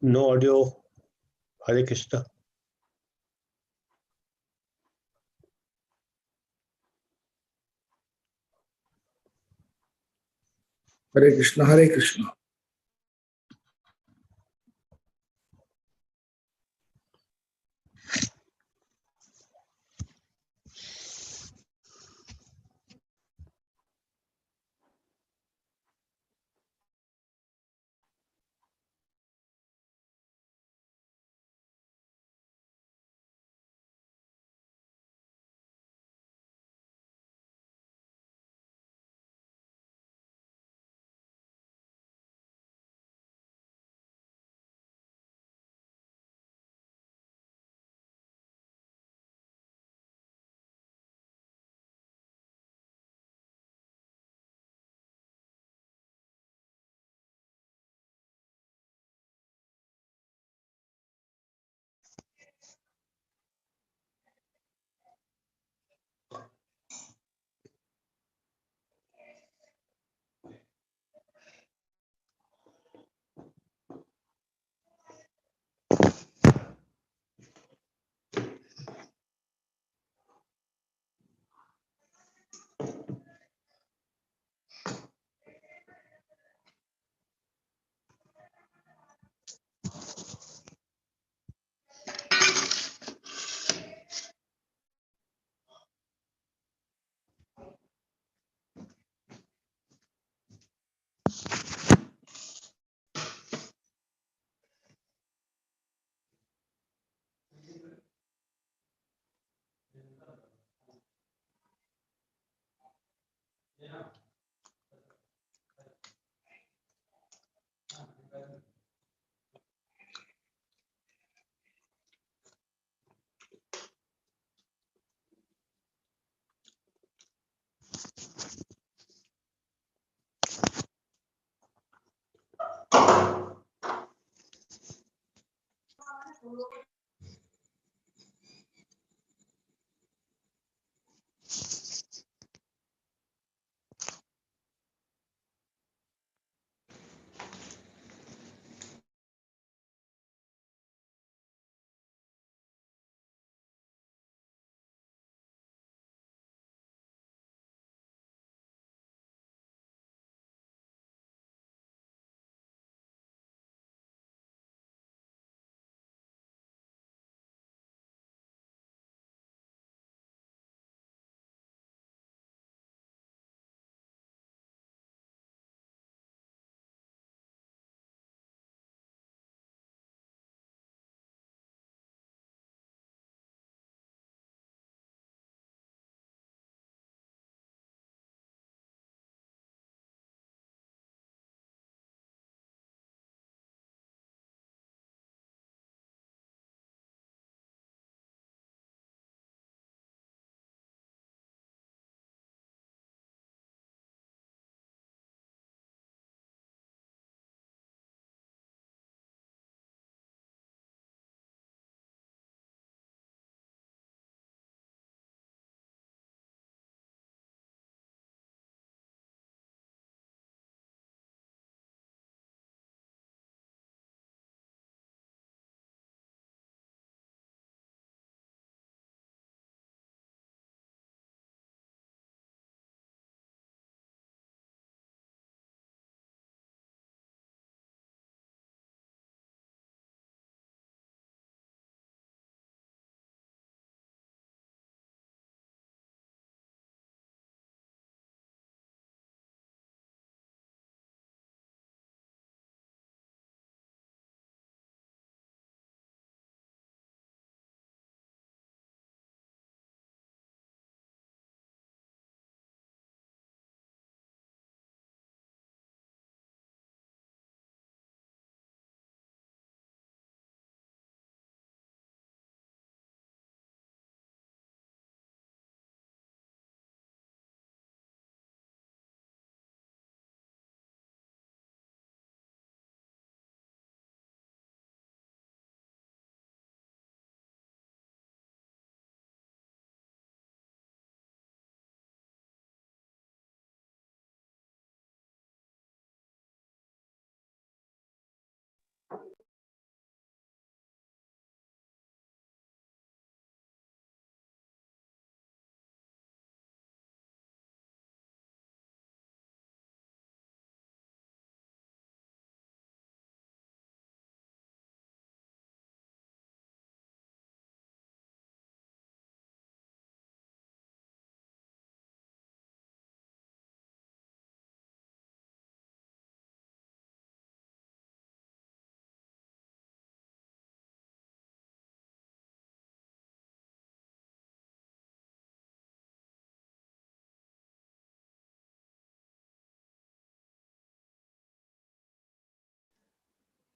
No audio. Hare Krishna. Hare Krishna, Hare Krishna.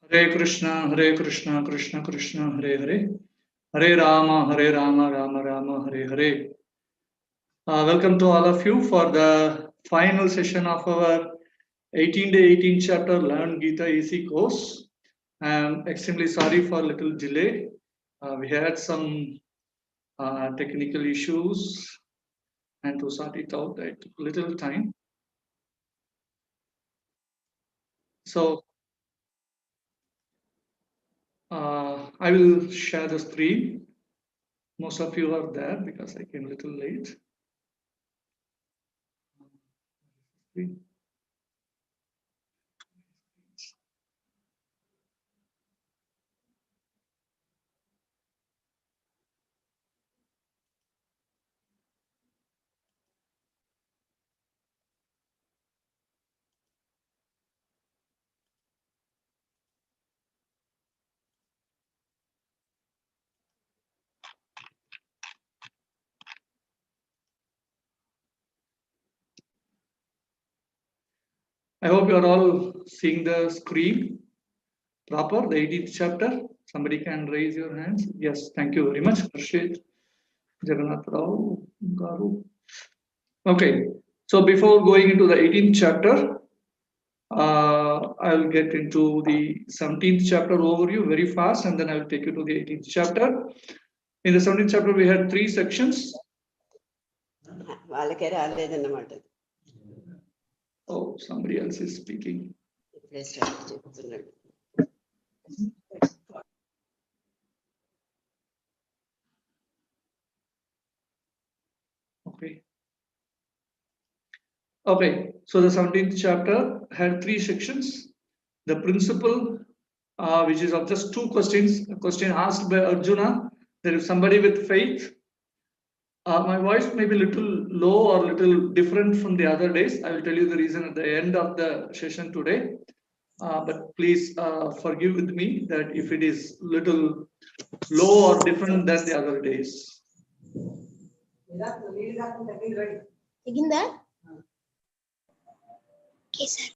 Hare Krishna, Krishna Krishna, Hare Hare, Hare Rama, Rama Rama, Hare Hare. Welcome to all of you for the final session of our 18-day 18 chapter Learn Gita AC course. I am extremely sorry for little delay. We had some technical issues, and to sort it out, it took little time. So I will share the screen. Most of you are there because I came a little late. I hope you are all seeing the screen proper, the 18th chapter. Somebody can raise your hands. Yes, thank you very much, Harshit, Jagannath Rao, Garu. Okay, so before going into the 18th chapter, I'll get into the 17th chapter overview very fast, and then I'll take you to the 18th chapter. In the 17th chapter, we had 3 sections. Oh, somebody else is speaking. Okay. Okay, so the 17th chapter had 3 sections. The principle, which is of just 2 questions. A question asked by Arjuna, there is somebody with faith. My voice may be a little low or a little different from the other days. I will tell you the reason at the end of the session today. But please forgive with me that if it is little low or different than the other days. Again that? Okay, sir.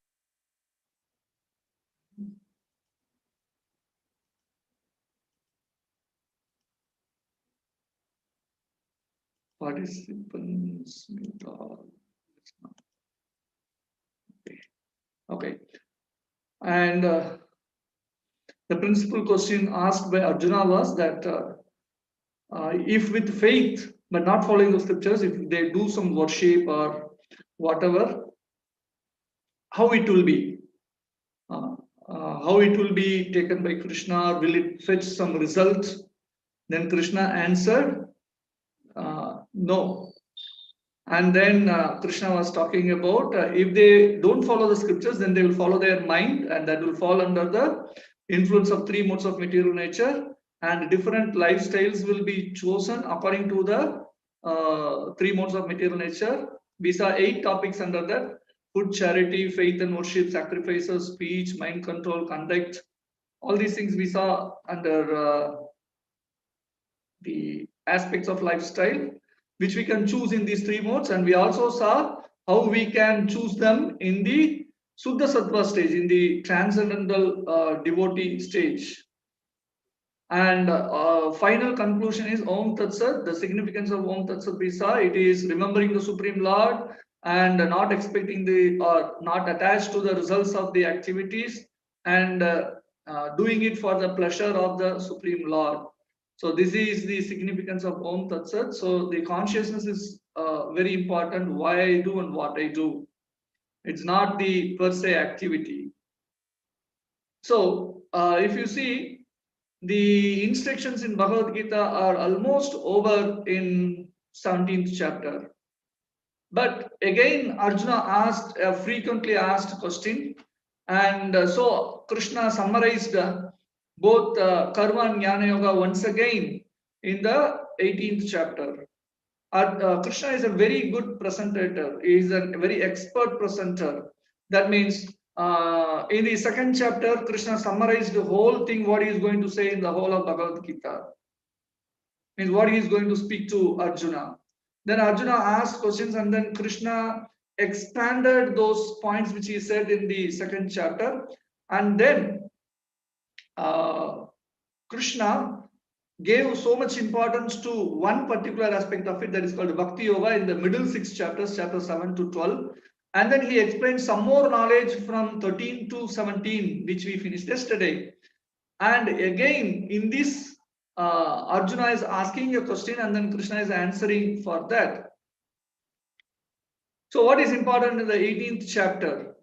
Participants. Okay. And the principal question asked by Arjuna was that if with faith but not following the scriptures, if they do some worship or whatever, how it will be? How it will be taken by Krishna? Will it fetch some result? Then Krishna answered, no. And then Krishna was talking about if they don't follow the scriptures, then they will follow their mind, and that will fall under the influence of 3 modes of material nature, and different lifestyles will be chosen according to the 3 modes of material nature. We saw 8 topics under that: food, charity, faith and worship, sacrifices, speech, mind control, conduct. All these things we saw under the aspects of lifestyle, which we can choose in these 3 modes. And we also saw how we can choose them in the Suddha Sattva stage, in the transcendental devotee stage. And final conclusion is Om Tat Sat. The significance of Om Tat Sat we saw, it is remembering the Supreme Lord and not expecting or not attached to the results of the activities, and doing it for the pleasure of the Supreme Lord. So this is the significance of Om Tat Sat. So the consciousness is very important, why I do and what I do. It's not the per se activity. So if you see, the instructions in Bhagavad Gita are almost over in 17th chapter. But again, Arjuna asked a frequently asked question, and so Krishna summarized both Karma and Jnana Yoga once again in the 18th chapter. Krishna is a very good presenter. He is a very expert presenter. That means in the 2nd chapter, Krishna summarized the whole thing, what he is going to say in the whole of Bhagavad Gita. Means what he is going to speak to Arjuna. Then Arjuna asked questions, and then Krishna expanded those points which he said in the 2nd chapter. And then Krishna gave so much importance to one particular aspect of it, that is called Bhakti Yoga, in the middle 6 chapters, chapters 7 to 12. And then he explained some more knowledge from 13 to 17, which we finished yesterday. And again, in this, Arjuna is asking a question and then Krishna is answering for that. So what is important in the 18th chapter?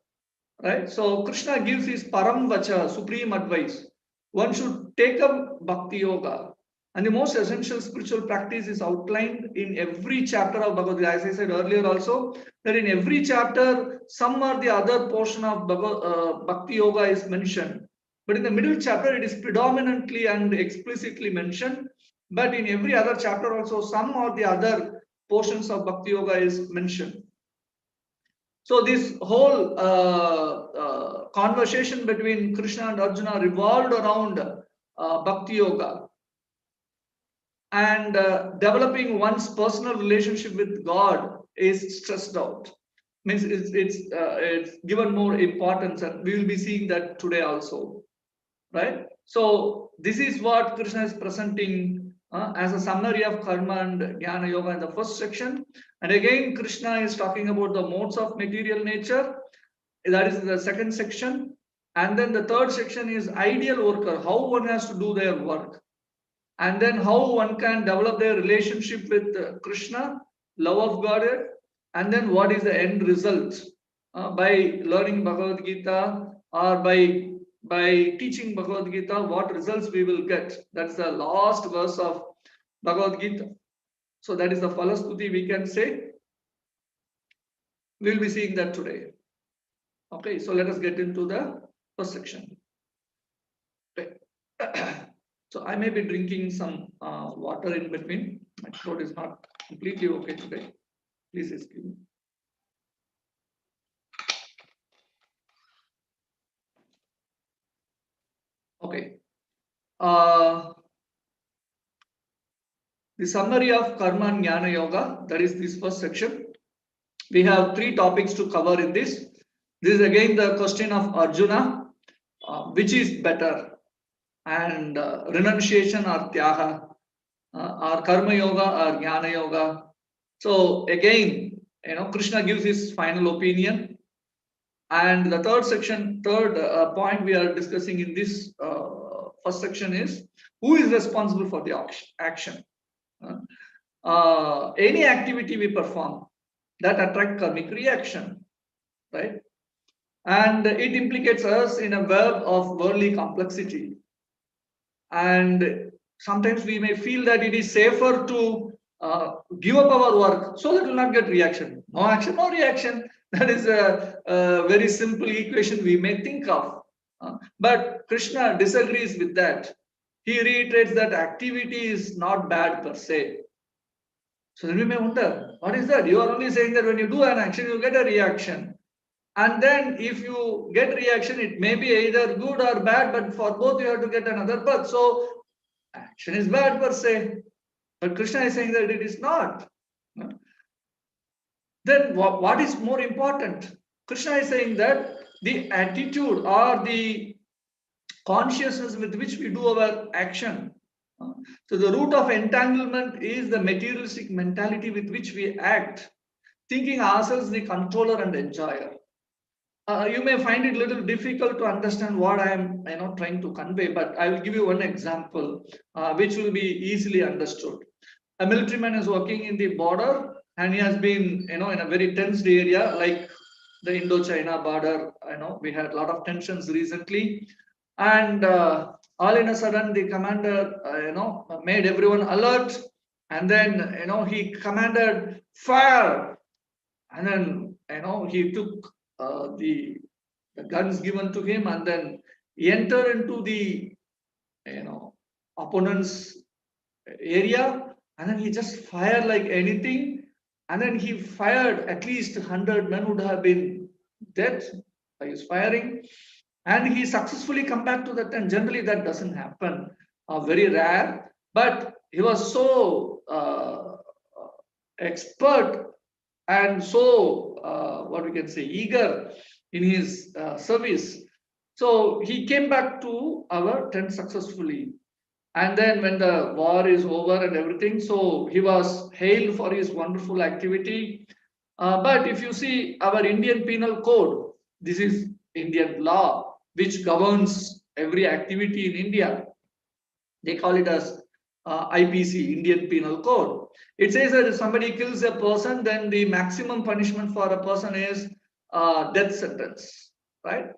Right? So Krishna gives his Param Vacha, supreme advice. One should take up Bhakti Yoga. And the most essential spiritual practice is outlined in every chapter of Bhagavad Gita. As I said earlier also, that in every chapter, some or the other portion of Bhakti Yoga is mentioned. But in the middle chapter, it is predominantly and explicitly mentioned. But in every other chapter also, some or the other portions of Bhakti Yoga is mentioned. So this whole conversation between Krishna and Arjuna revolved around Bhakti Yoga and developing one's personal relationship with God is stressed out. Means it's given more importance, and we will be seeing that today also, right? So this is what Krishna is presenting as a summary of karma and jnana yoga in the first section. And again, Krishna is talking about the modes of material nature. That is the second section. And then the third section is ideal worker, how one has to do their work. And then how one can develop their relationship with Krishna, love of Godhead. And then what is the end result by learning Bhagavad Gita or by teaching Bhagavad Gita, what results we will get. That's the last verse of Bhagavad Gita. So that is the Falastuti, we can say. We'll be seeing that today. Okay, so let us get into the first section. Okay. So I may be drinking some water in between. My throat is not completely okay today. Please excuse me. Okay. The summary of Karma and Jnana Yoga, that is this first section. We have 3 topics to cover in this. This is again the question of Arjuna, which is better, and renunciation or tyaga, or Karma Yoga or Jnana Yoga. So again, Krishna gives his final opinion. And the third point we are discussing in this first section is who is responsible for the action. Any activity we perform that attract karmic reaction, right? And it implicates us in a web of worldly complexity. And sometimes we may feel that it is safer to give up our work so that we will not get reaction. No action, no reaction. That is a very simple equation we may think of. But Krishna disagrees with that. He reiterates that activity is not bad per se. So then we may wonder, what is that? You are only saying that when you do an action, you get a reaction. And then if you get reaction, it may be either good or bad, but for both you have to get another path. So action is bad per se. But Krishna is saying that it is not. Then what is more important? Krishna is saying that the attitude or the consciousness with which we do our action. So the root of entanglement is the materialistic mentality with which we act, thinking ourselves the controller and enjoyer. You may find it a little difficult to understand what I am trying to convey, but I will give you one example which will be easily understood. A military man is working in the border and he has been in a very tense area like the Indo-China border. We had a lot of tensions recently, and all in a sudden the commander made everyone alert, and then he commanded fire, and then he took the guns given to him and then he entered into the opponent's area, and then he just fired like anything, and then he fired at least 100 men would have been dead by his firing, and he successfully come back to the tent. Generally that doesn't happen, very rare, but he was so expert and so what we can say eager in his service. So he came back to our tent successfully. And then when the war is over and everything, so he was hailed for his wonderful activity. But if you see our Indian Penal Code, this is Indian law which governs every activity in India. They call it as IPC, Indian Penal Code. It says that if somebody kills a person, then the maximum punishment for a person is death sentence, right?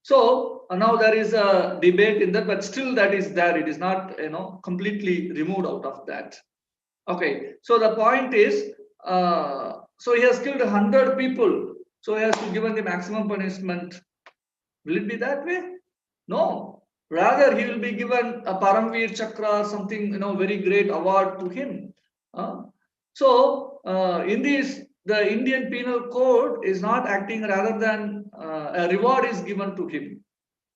So now there is a debate in that, but still that is there. It is not, completely removed out of that. Okay. So the point is, so he has killed 100 people. So he has to given the maximum punishment. Will it be that way? No. Rather, he will be given a Paramveer Chakra or something, very great award to him. In this, the Indian Penal Code is not acting, rather than a reward is given to him.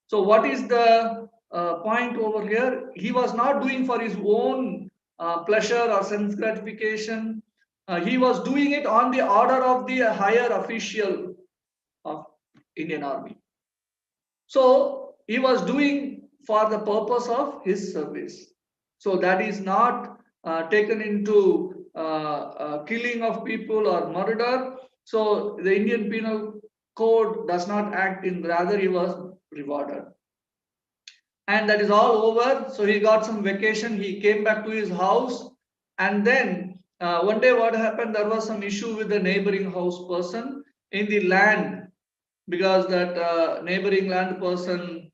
So what is the point over here? He was not doing for his own pleasure or sense gratification. He was doing it on the order of the higher official of Indian Army. So he was doing for the purpose of his service. So that is not taken into killing of people or murder. So the Indian Penal Code does not act in, rather he was rewarded. And that is all over. So he got some vacation. He came back to his house. And then one day what happened, there was some issue with the neighboring house person in the land, because that neighboring land person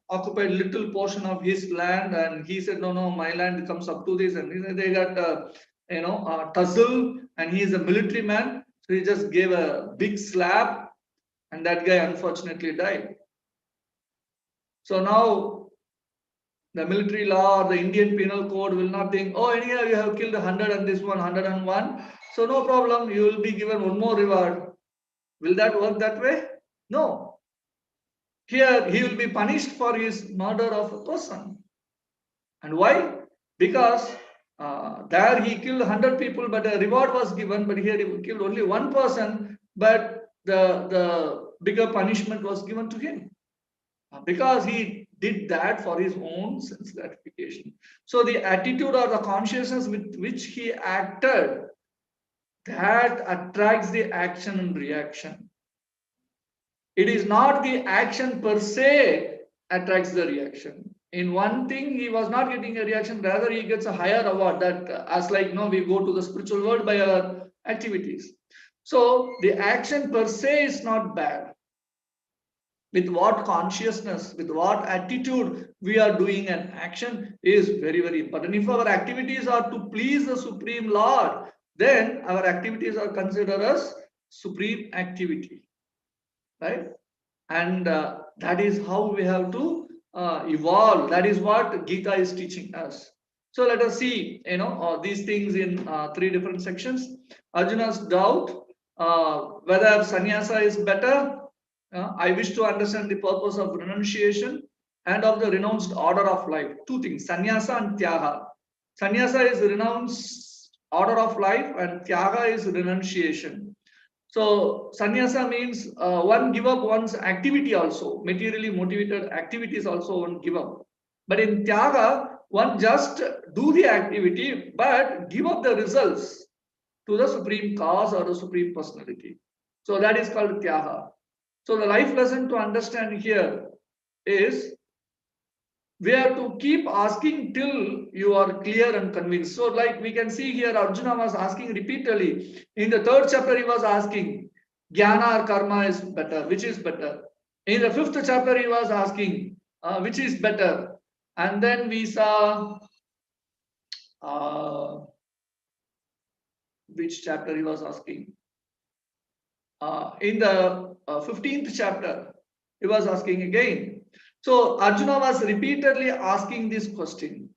occupied little portion of his land, and he said, no, my land comes up to this, and they got tussle, and he is a military man, so he just gave a big slap, and that guy unfortunately died. So now the military law or the Indian Penal Code will not think, oh, anyhow you have killed 100 and this one 101, so no problem, you will be given one more reward. Will that work that way? No. Here he will be punished for his murder of a person. And why? Because there he killed 100 people, but a reward was given, but here he killed only one person, but the bigger punishment was given to him. Because he did that for his own sense gratification. So the attitude or the consciousness with which he acted, that attracts the action and reaction. It is not the action per se attracts the reaction. In one thing, he was not getting a reaction, rather he gets a higher award, that as like, we go to the spiritual world by our activities. So the action per se is not bad. With what consciousness, with what attitude we are doing an action is very, very important. If our activities are to please the Supreme Lord, then our activities are considered as supreme activity. Right? And that is how we have to evolve. That is what Gita is teaching us. So let us see, these things in 3 different sections. Arjuna's doubt, whether sannyasa is better. I wish to understand the purpose of renunciation and of the renounced order of life. 2 things, sannyasa and tyaga. Sannyasa is renounced order of life, and tyaga is renunciation. So sannyasa means one give up one's activity also, materially motivated activities also one give up. But in tyaga, one just do the activity, but give up the results to the supreme cause or the supreme personality. So that is called tyaga. So the life lesson to understand here is, we have to keep asking till you are clear and convinced. So like we can see here, Arjuna was asking repeatedly. In the 3rd chapter, he was asking, Jnana or karma is better, which is better? In the 5th chapter, he was asking, which is better? And then we saw, which chapter he was asking? In the 15th chapter, he was asking again. So Arjuna was repeatedly asking this question.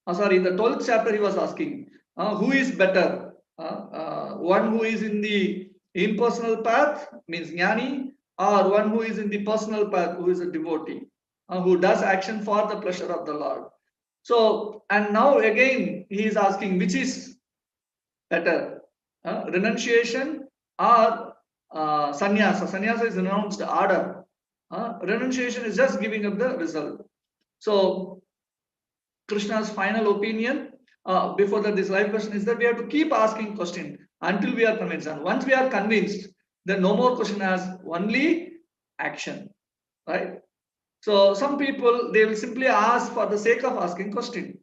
In the 12th chapter, he was asking, who is better? One who is in the impersonal path, means jnani, or one who is in the personal path, who is a devotee, who does action for the pleasure of the Lord. So, and now again, he is asking, which is better? Renunciation or sannyasa? Sannyasa is renounced order. Renunciation is just giving up the result. So Krishna's final opinion before that, this life question is that we have to keep asking question until we are convinced. And once we are convinced, then no more question has only action, right? So some people, they will simply ask for the sake of asking question.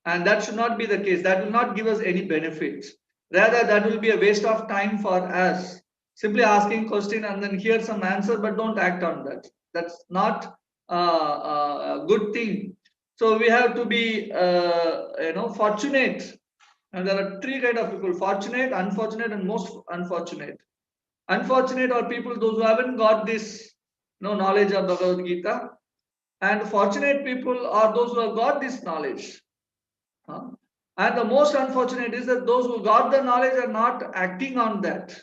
And that should not be the case. That will not give us any benefits. Rather, that will be a waste of time for us. Simply asking question and then hear some answer, but don't act on that. That's not a good thing. So we have to be, fortunate. And there are three kind of people: fortunate, unfortunate, and most unfortunate. Unfortunate are people those who haven't got this knowledge of Bhagavad Gita, and fortunate people are those who have got this knowledge. And the most unfortunate is that those who got the knowledge are not acting on that.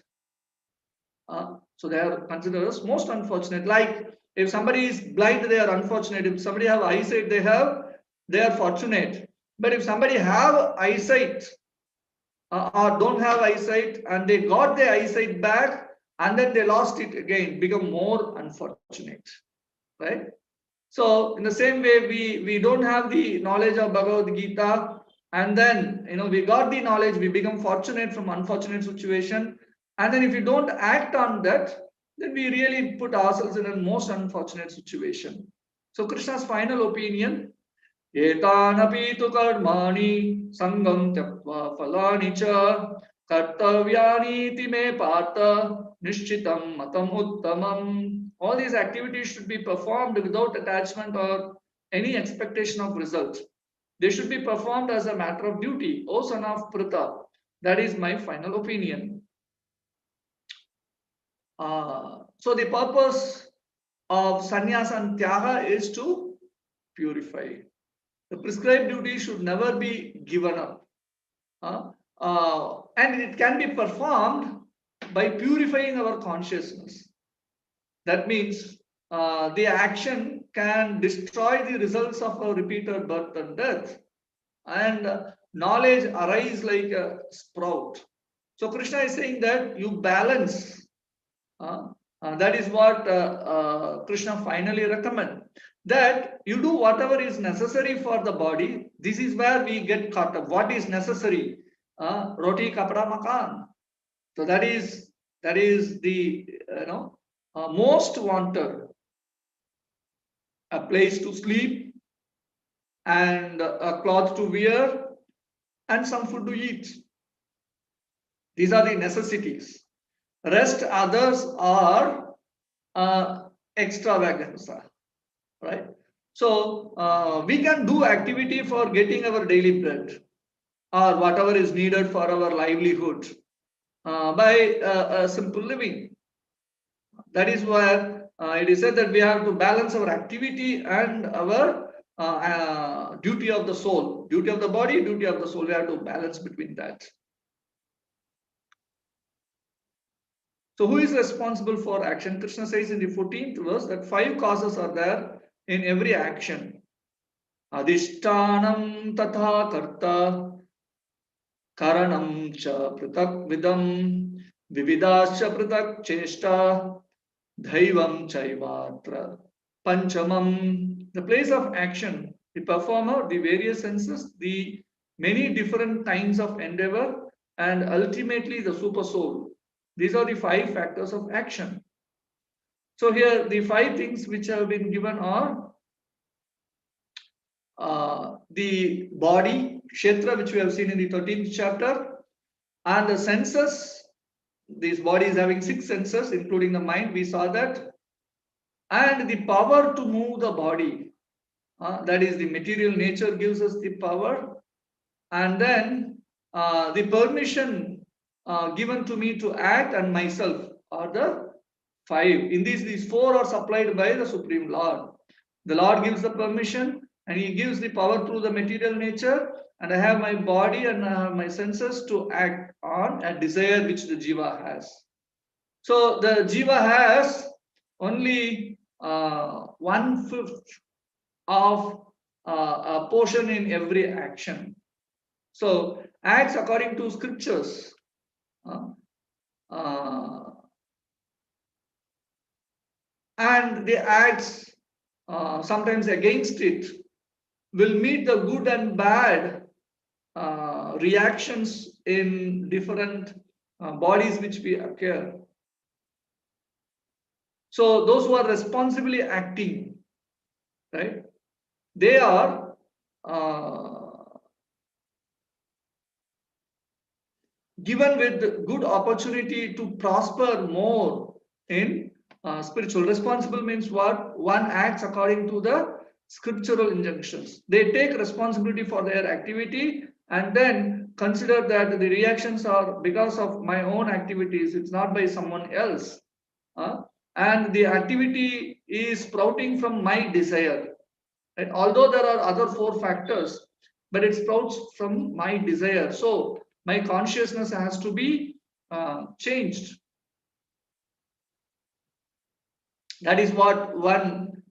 So they are considered as most unfortunate. Like if somebody is blind, they are unfortunate. If somebody have eyesight, they are fortunate. But if somebody have eyesight or don't have eyesight and they got their eyesight back and then they lost it again, become more unfortunate, right? So in the same way, we don't have the knowledge of Bhagavad Gita, and then we got the knowledge, we become fortunate from unfortunate situation, and then if we don't act on that, then we really put ourselves in a most unfortunate situation. So Krishna's final opinion: Etanapi tu karmani sangam tyakva phalani cha kartavyani iti me partha nishchitam matam uttamam. All these activities should be performed without attachment or any expectation of result. They should be performed as a matter of duty. O son of Pritha, that is my final opinion. So the purpose of sannyas and tyaga is to purify. The prescribed duty should never be given up. And it can be performed by purifying our consciousness. That means the action can destroy the results of our repeated birth and death, and knowledge arise like a sprout. So Krishna is saying that you balance. That is what Krishna finally recommends. That you do whatever is necessary for the body. This is where we get caught up. What is necessary? Roti, kapra, makan. So that is the most wanted. A place to sleep, and a cloth to wear, and some food to eat. These are the necessities. Rest others are extravaganza, right? So we can do activity for getting our daily bread or whatever is needed for our livelihood by simple living. That is where it is said that we have to balance our activity and our duty of the soul, duty of the body, duty of the soul. We have to balance between that. So who is responsible for action? Krishna says in the 14th verse that 5 causes are there in every action. Adhishtanam tatha karta karanam cha pratak vidam vividascha pratak cheshta dhaivam chaivatra panchamam. The place of action, the performer, the various senses, the many different kinds of endeavor, and ultimately the super soul. These are the 5 factors of action. So here the 5 things which have been given are the body, kshetra, which we have seen in the 13th chapter, and the senses. This body is having 6 senses, including the mind. We saw that. And the power to move the body. That is, the material nature gives us the power. And then the permission given to me to act and myself are the 5. In these 4 are supplied by the Supreme Lord. The Lord gives the permission and He gives the power through the material nature, and I have my body and I have my senses to act on a desire which the Jiva has. So the Jiva has only 1/5 of a portion in every action. So acts according to scriptures. and the acts sometimes against it will meet the good and bad reactions in different bodies which we occur. So those who are responsibly acting, right, they are given with good opportunity to prosper more in spiritual. Responsible means what? One acts according to the scriptural injunctions. They take responsibility for their activity and then consider that the reactions are because of my own activities, it's not by someone else. And the activity is sprouting from my desire. And although there are other four factors, but it sprouts from my desire. So my consciousness has to be changed. That is what one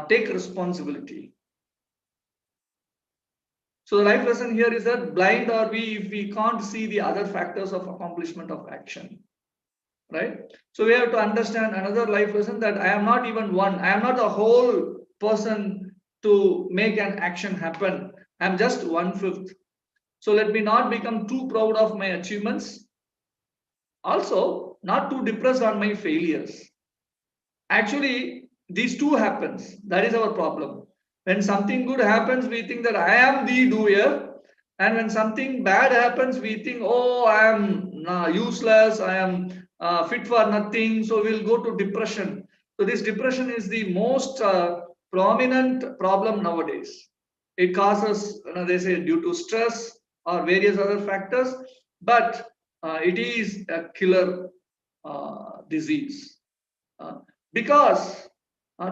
take responsibility. So the life lesson here is that blind are we if we can't see the other factors of accomplishment of action. Right? So we have to understand another life lesson that I am not even one. I am not a whole person to make an action happen. I am just 1/5. So let me not become too proud of my achievements. Also, not too depressed on my failures. Actually, these two happens. That is our problem. When something good happens, we think that I am the doer. And when something bad happens, we think, oh, I am useless. I am fit for nothing. So we'll go to depression. So this depression is the most prominent problem nowadays. It causes, they say, due to stress or various other factors. But it is a killer disease. Because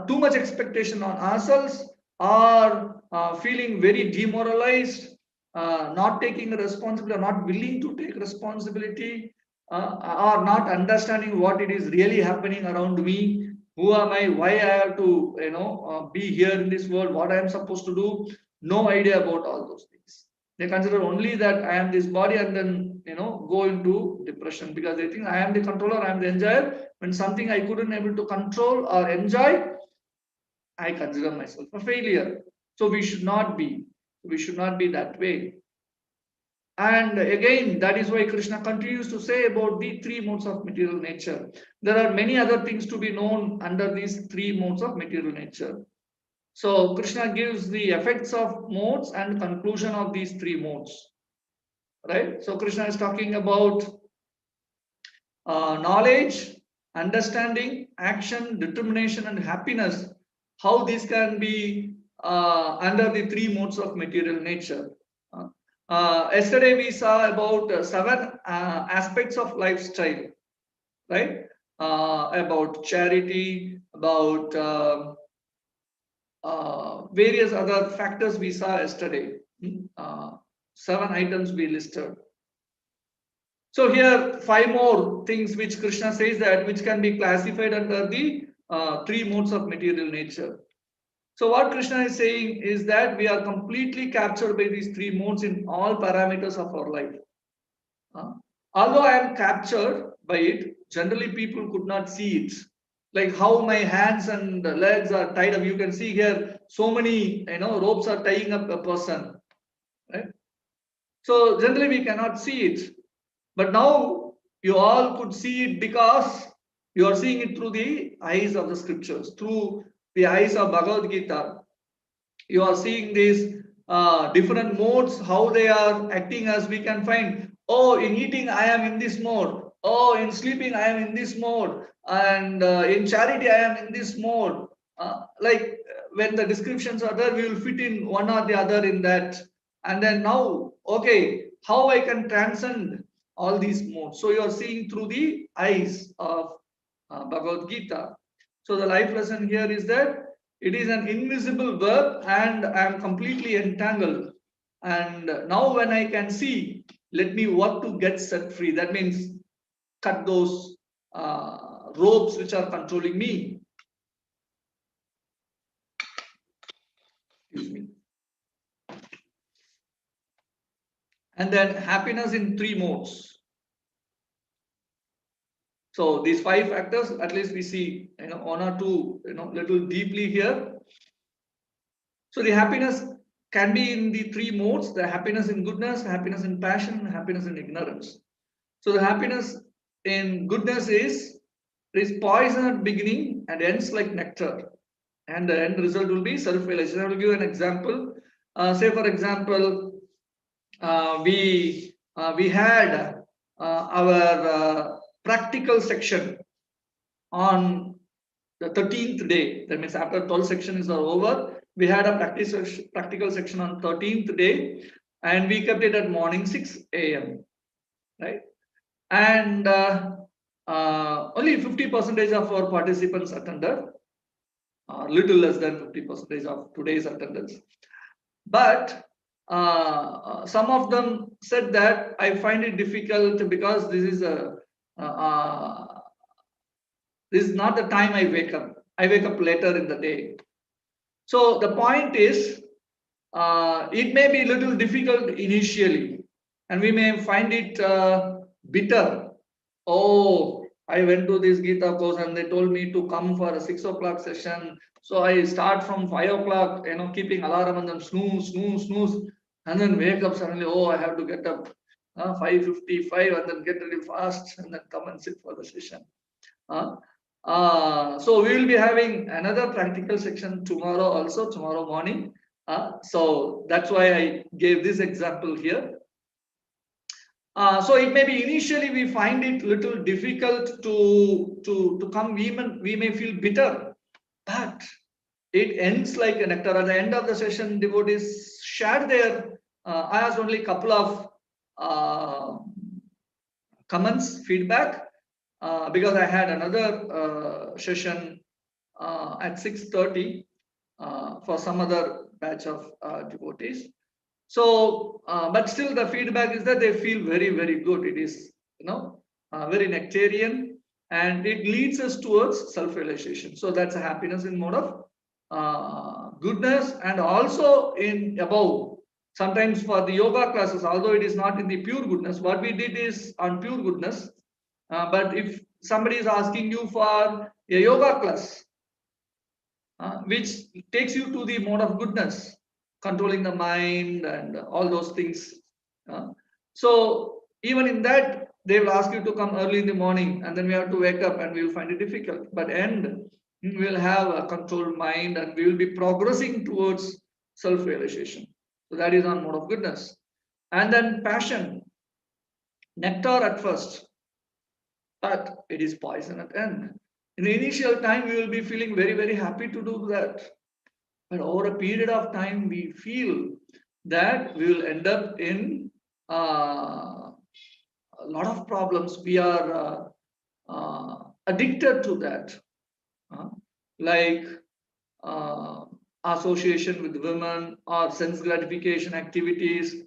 too much expectation on ourselves or feeling very demoralized, not taking responsibility or not willing to take responsibility, or not understanding what it is really happening around me. Who am I? Why I have to, be here in this world? What I am supposed to do? No idea about all those things. They consider only that I am this body and then go into depression because they think I am the controller, I am the enjoyer. When something I couldn't able to control or enjoy, I consider myself a failure. So we should not be. We should not be that way. And again, that is why Krishna continues to say about the three modes of material nature. There are many other things to be known under these three modes of material nature. So Krishna gives the effects of modes and conclusion of these three modes. Right? So Krishna is talking about knowledge, understanding, action, determination, and happiness. How these can be under the three modes of material nature. Yesterday we saw about 7 aspects of lifestyle, right? About charity, about various other factors we saw yesterday. 7 items we listed. So here 5 more things which Krishna says that which can be classified under the 3 modes of material nature. So what Krishna is saying is that we are completely captured by these 3 modes in all parameters of our life. Although I am captured by it, generally people could not see it. Like how my hands and legs are tied up. You can see here so many ropes are tying up a person. Right? So generally we cannot see it. But now you all could see it because you are seeing it through the eyes of the scriptures, through the eyes of Bhagavad Gita. You are seeing these different modes, how they are acting as we can find. Oh, in eating, I am in this mode. Oh, in sleeping, I am in this mode. And in charity, I am in this mode. Like when the descriptions are there, we will fit in one or the other in that. And then now, okay, how I can transcend all these modes. So you are seeing through the eyes of Bhagavad Gita. So the life lesson here is that it is an invisible web and I am completely entangled. And now when I can see, let me work to get set free. That means cut those ropes which are controlling me. Excuse me. And then happiness in 3 modes. So these 5 factors, at least we see, one or two, little deeply here. So the happiness can be in the 3 modes: the happiness in goodness, happiness in passion, happiness in ignorance. So the happiness in goodness is poison at beginning and ends like nectar, and the end result will be self-realization. I will give an example. Say for example, we had our practical section on the 13th day. That means after 12 sections are over, we had a practical section on 13th day, and we kept it at morning 6 a.m. right? And only 50% of our participants attended, little less than 50% of today's attendance. But some of them said that I find it difficult because this is not the time I wake up. I wake up later in the day. So the point is, it may be a little difficult initially, and we may find it bitter. Oh, I went to this Gita course and they told me to come for a 6 o'clock session. So I start from 5 o'clock, keeping alarm and then snooze, and then wake up suddenly. Oh, I have to get up 5:55 and then get ready fast and then come and sit for the session. So we will be having another practical section tomorrow morning. So that's why I gave this example here. So it may be initially we find it little difficult to come. We may feel bitter, but it ends like a nectar. At the end of the session, devotees shared their. I asked only a couple of comments, feedback, because I had another session at 6:30 for some other batch of devotees. So, but still the feedback is that they feel very, very good. It is, very nectarian, and it leads us towards self-realization. So that's a happiness in mode of goodness, and also in above. Sometimes for the yoga classes, although it is not in the pure goodness, what we did is on pure goodness. But if somebody is asking you for a yoga class, which takes you to the mode of goodness, controlling the mind and all those things. So even in that, they will ask you to come early in the morning, and then we have to wake up and we will find it difficult. But we will have a controlled mind and we will be progressing towards self-realization. So that is on mode of goodness. And then passion, nectar at first, but it is poison at end. In the initial time, we will be feeling very, very happy to do that. But over a period of time, we feel that we will end up in a lot of problems. We are addicted to that, like association with women or sense gratification activities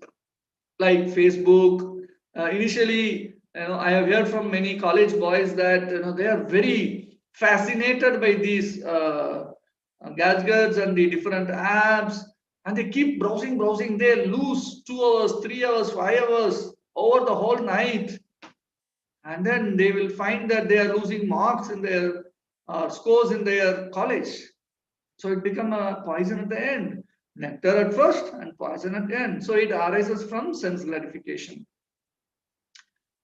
like Facebook. Initially, I have heard from many college boys that they are very fascinated by these gadgets and the different apps, and they keep browsing. They lose 2 hours, 3 hours, 5 hours over the whole night, and then they will find that they are losing marks in their scores in their college. So it becomes a poison at the end. Nectar at first and poison at the end. So it arises from sense gratification.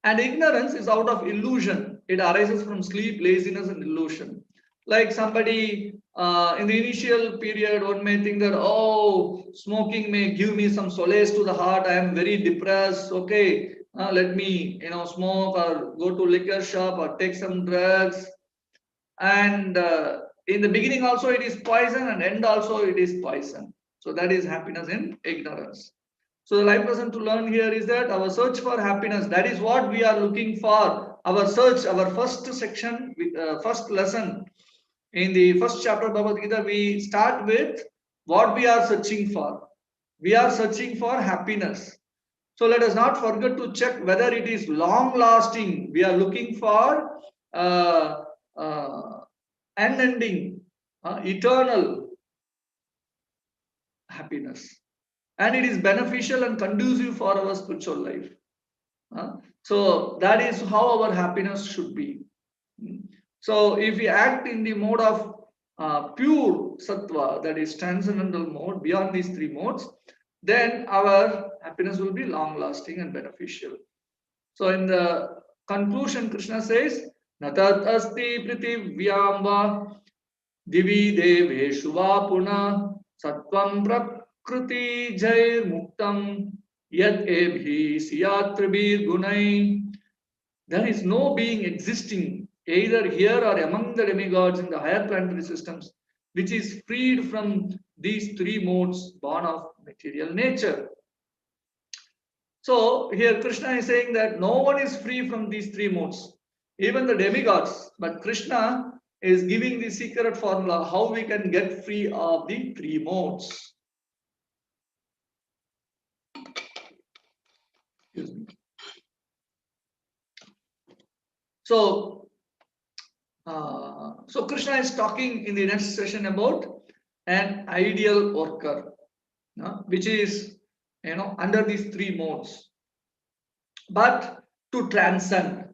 And ignorance is out of illusion. It arises from sleep, laziness, and illusion. Like somebody in the initial period, one may think that, oh, smoking may give me some solace to the heart. I am very depressed. Okay, let me, smoke or go to liquor shop or take some drugs. And in the beginning also it is poison, and end also it is poison. So that is happiness in ignorance. So the life lesson to learn here is that our search for happiness, that is what we are looking for. Our search, our first section, first lesson in the first chapter of Bhagavad Gita, we start with what we are searching for. We are searching for happiness. So let us not forget to check whether it is long lasting. We are looking for unending, eternal happiness, and it is beneficial and conducive for our spiritual life. So that is how our happiness should be. So if we act in the mode of pure sattva, that is transcendental mode, beyond these three modes, then our happiness will be long lasting and beneficial. So in the conclusion, Krishna says, Natat asti pritivyam va divi deveshu va puna sattvam prakriti jair muktam yat ebhi siyatrabir gunai. There is no being existing either here or among the demigods in the higher planetary systems which is freed from these three modes born of material nature. So here Krishna is saying that no one is free from these three modes, even the demigods. But Krishna is giving the secret formula how we can get free of the three modes. Excuse me. So Krishna is talking in the next session about an ideal worker, which is under these three modes, but to transcend.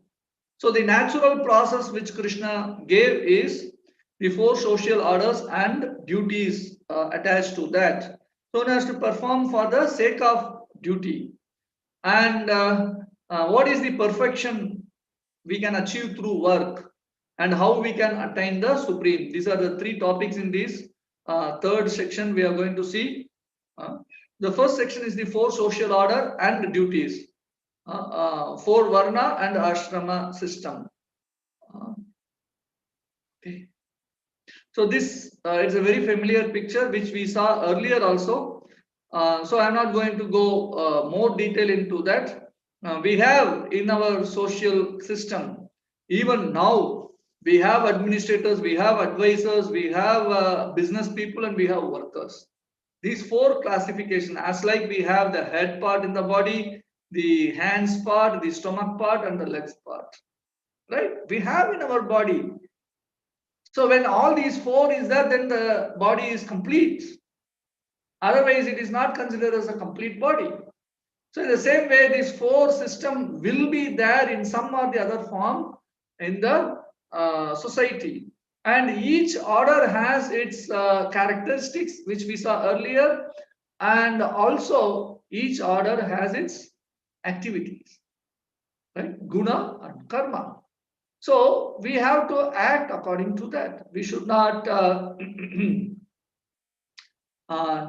So the natural process which Krishna gave is the four social orders and duties attached to that, so as to perform for the sake of duty. And what is the perfection we can achieve through work, and how we can attain the supreme. These are the three topics in this third section we are going to see. The first section is the four social order and duties, four varna and ashrama system. Okay. So this is a very familiar picture which we saw earlier also. So I'm not going to go more detail into that. We have in our social system, even now, we have administrators, we have advisors, we have business people, and we have workers. These four classifications, as like we have the head part in the body, the hands part, the stomach part, and the legs part. Right? We have in our body. So when all these four is there, then the body is complete. Otherwise, it is not considered as a complete body. So in the same way, this four system will be there in some or the other form in the society. And each order has its characteristics, which we saw earlier. And also, each order has its activities, right? Guna and karma. So we have to act according to that. We should not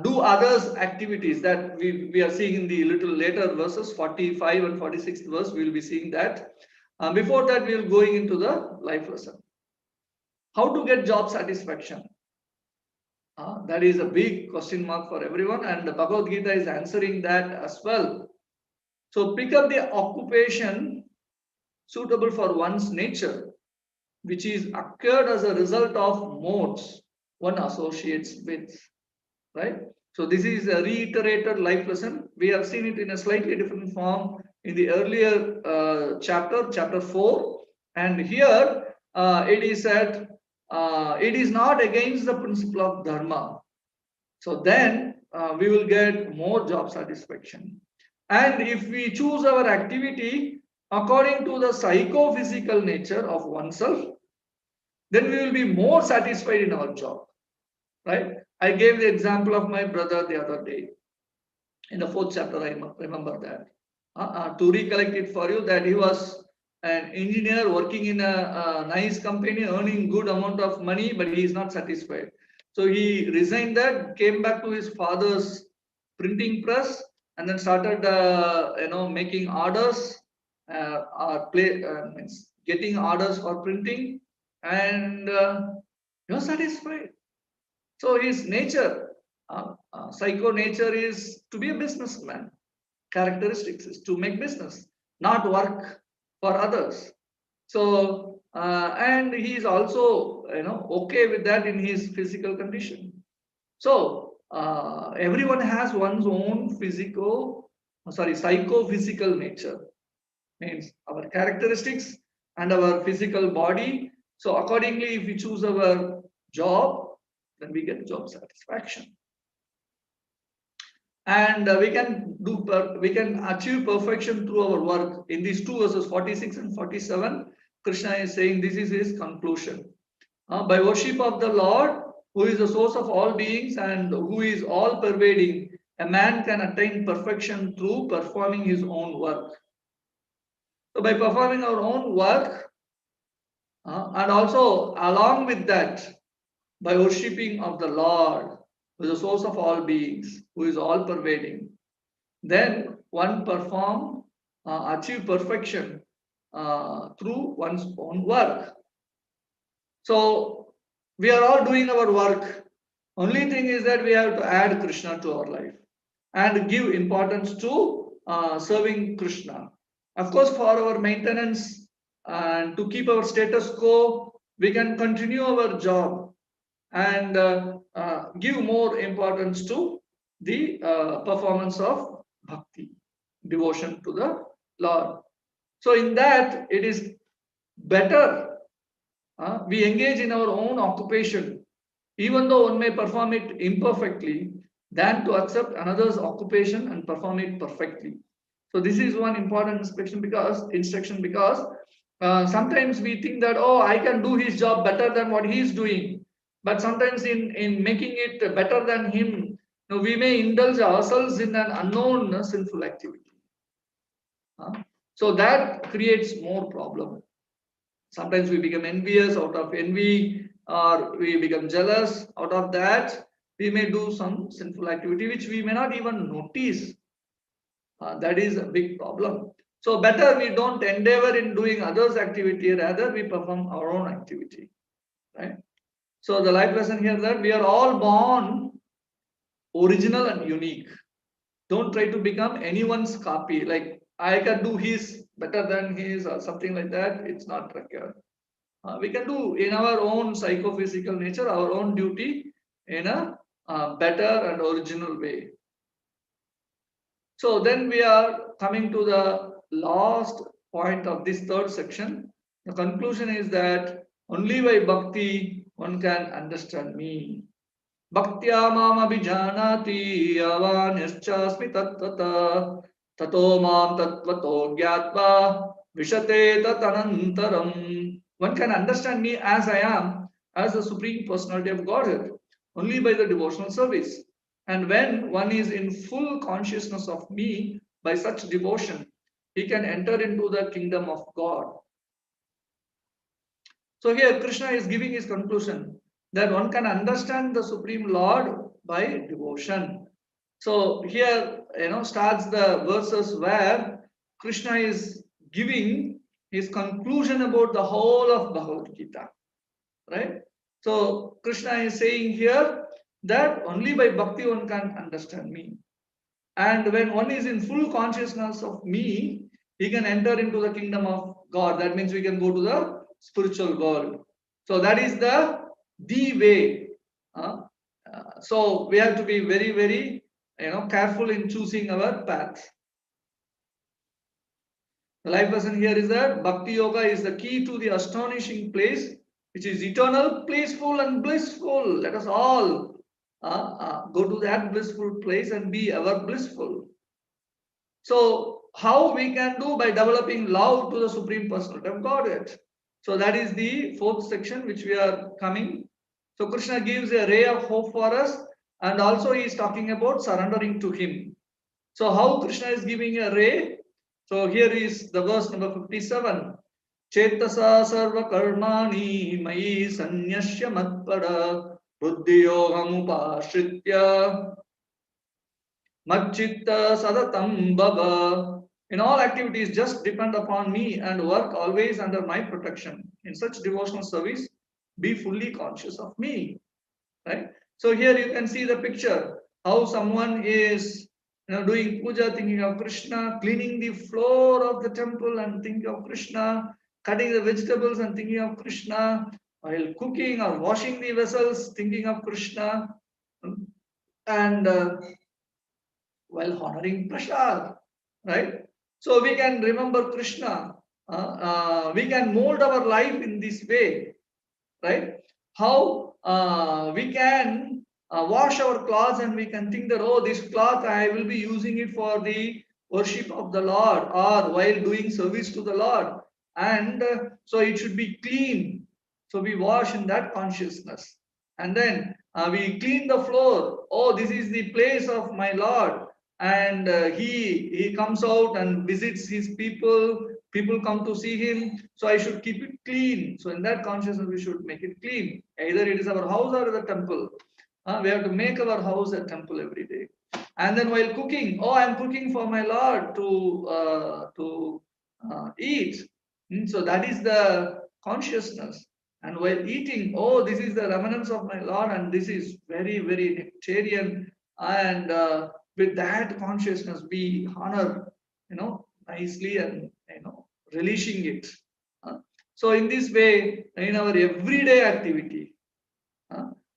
do others activities that we are seeing in the little later verses, 45 and 46th verse. We will be seeing that. Before that, we will going into the life lesson. How to get job satisfaction? That is a big question mark for everyone, and the Bhagavad Gita is answering that as well. So pick up the occupation suitable for one's nature, which is occurred as a result of modes one associates with. Right? So this is a reiterated life lesson. We have seen it in a slightly different form in the earlier chapter 4. And here it is said, it is not against the principle of dharma. So then we will get more job satisfaction. And if we choose our activity according to the psychophysical nature of oneself, then we will be more satisfied in our job. Right? I gave the example of my brother the other day. In the 4th chapter, I remember that. To recollect it for you, that he was an engineer working in a nice company, earning good amount of money, but he is not satisfied. So he resigned that, came back to his father's printing press, and then started, making orders, getting orders for printing, and he was satisfied. So his nature, psycho nature is to be a businessman. Characteristics is to make business, not work for others. So, and he is also, okay with that in his physical condition. So, everyone has one's own psycho-physical nature. Means our characteristics and our physical body. So accordingly, if we choose our job, then we get job satisfaction, and we can achieve perfection through our work. In these two verses, 46 and 47, Krishna is saying this is his conclusion. By worship of the Lord, who is the source of all beings and who is all pervading, a man can attain perfection through performing his own work. So by performing our own work, and also along with that, by worshipping of the Lord, who is the source of all beings, who is all pervading, then one achieve perfection through one's own work. So we are all doing our work. Only thing is that we have to add Krishna to our life and give importance to serving Krishna. Of course, for our maintenance and to keep our status quo, we can continue our job and give more importance to the performance of bhakti, devotion to the Lord. So in that, it is better we engage in our own occupation, even though one may perform it imperfectly, than to accept another's occupation and perform it perfectly. So this is one important instruction because sometimes we think that, oh, I can do his job better than what he is doing. But sometimes in making it better than him, we may indulge ourselves in an unknown sinful activity. So that creates more problem. Sometimes we become envious out of envy, or we become jealous out of that. We may do some sinful activity which we may not even notice. That is a big problem. So better we don't endeavor in doing others' activity, rather we perform our own activity. Right? So the life lesson here is that we are all born original and unique. Don't try to become anyone's copy. Like I can do his better than his or something like that. It's not required. We can do in our own psychophysical nature, our own duty in a better and original way. So then we are coming to the last point of this third section. The conclusion is that only by bhakti one can understand me. Bhaktya mam abhijanati avanyascha tattvata tato mam tattvato gyatva vishate tatanantaram. One can understand me as I am, as the Supreme Personality of Godhead, only by the devotional service. And when one is in full consciousness of me by such devotion, he can enter into the kingdom of God. So here Krishna is giving his conclusion that one can understand the Supreme Lord by devotion. So here, starts the verses where Krishna is giving his conclusion about the whole of Bhagavad Gita, right? So Krishna is saying here that only by bhakti one can understand me. And when one is in full consciousness of me, he can enter into the kingdom of God. That means we can go to the spiritual world. So that is the way. So we have to be very, very careful in choosing our path. The life lesson here is that Bhakti Yoga is the key to the astonishing place, which is eternal, blissful and blissful. Let us all go to that blissful place and be ever blissful. So how we can do? By developing love to the Supreme Personality of Godhead. So that is the fourth section which we are coming. So Krishna gives a ray of hope for us, and also he is talking about surrendering to him. So how Krishna is giving a ray? So here is the verse number 57. Chetasa sarva karmani mai sanyasya matpada buddhi yogam upashritya Madchitta sadatam bhava. In all activities, just depend upon me and work always under my protection. In such devotional service, be fully conscious of me. Right? So here you can see the picture, how someone is doing puja, thinking of Krishna, cleaning the floor of the temple and thinking of Krishna, cutting the vegetables and thinking of Krishna, while cooking or washing the vessels, thinking of Krishna, and while honoring prasad, right? So we can remember Krishna. We can mold our life in this way, right? How we can wash our clothes and we can think that, oh, this cloth I will be using it for the worship of the Lord, or while doing service to the Lord. and so it should be clean. So we wash in that consciousness, and then we clean the floor. Oh, this is the place of my Lord, and he comes out and visits his people. People come to see him, so I should keep it clean. So in that consciousness, we should make it clean. Either it is our house or the temple. We have to make our house a temple every day. And then while cooking, oh, I'm cooking for my Lord to eat. So that is the consciousness. And while eating, oh, this is the remnants of my Lord, and this is very, very nectarian. And with that consciousness, we honor, nicely, and relishing it. So in this way, in our everyday activity,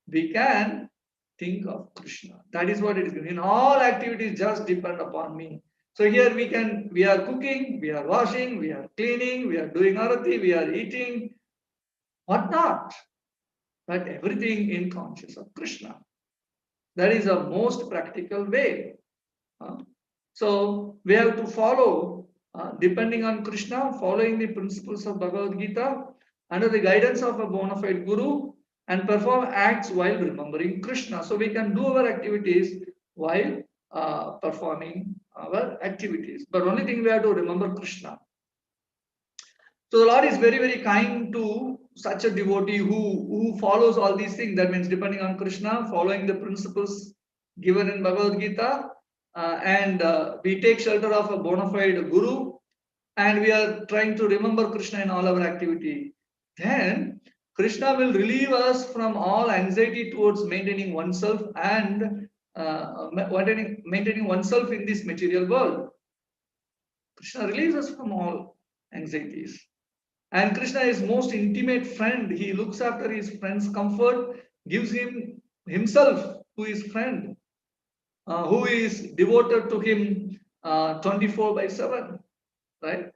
we can think of Krishna. That is what it is. In all activities, just depend upon me. So here we are cooking, we are washing, we are cleaning, we are doing arati, we are eating, what not? But everything in conscious of Krishna. That is the most practical way. So we have to follow, depending on Krishna, following the principles of Bhagavad Gita, under the guidance of a bona fide guru, and perform acts while remembering Krishna. So we can do our activities while performing our activities. But only thing we have to remember Krishna. So the Lord is very, very kind to such a devotee who follows all these things. That means depending on Krishna, following the principles given in Bhagavad Gita, and we take shelter of a bona fide guru, and we are trying to remember Krishna in all our activity. Then Krishna will relieve us from all anxiety towards maintaining oneself and maintaining oneself in this material world. Krishna relieves us from all anxieties. And Krishna is most intimate friend. He looks after his friend's comfort, gives him himself to his friend, who is devoted to him 24/7, right?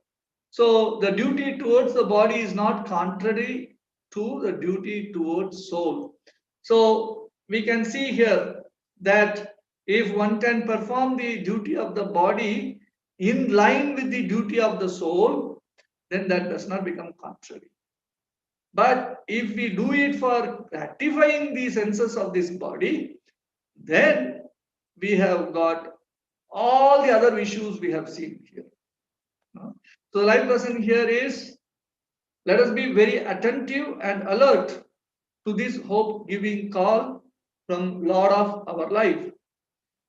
So the duty towards the body is not contrary to the duty towards soul. So we can see here that if one can perform the duty of the body in line with the duty of the soul, then that does not become contrary. But if we do it for gratifying the senses of this body, then we have got all the other issues we have seen here. So the life lesson here is, let us be very attentive and alert to this hope-giving call from Lord of our life.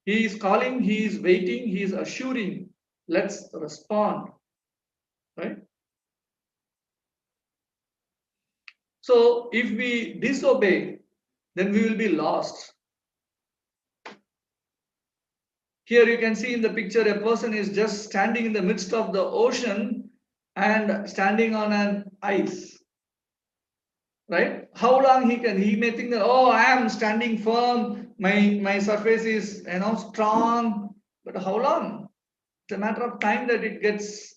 He is calling, he is waiting, he is assuring. Let's respond, right? So if we disobey, then we will be lost. Here you can see in the picture, a person is just standing in the midst of the ocean and standing on an ice, right? How long he may think that, oh, I am standing firm, my surface is strong, but how long? It's a matter of time that it gets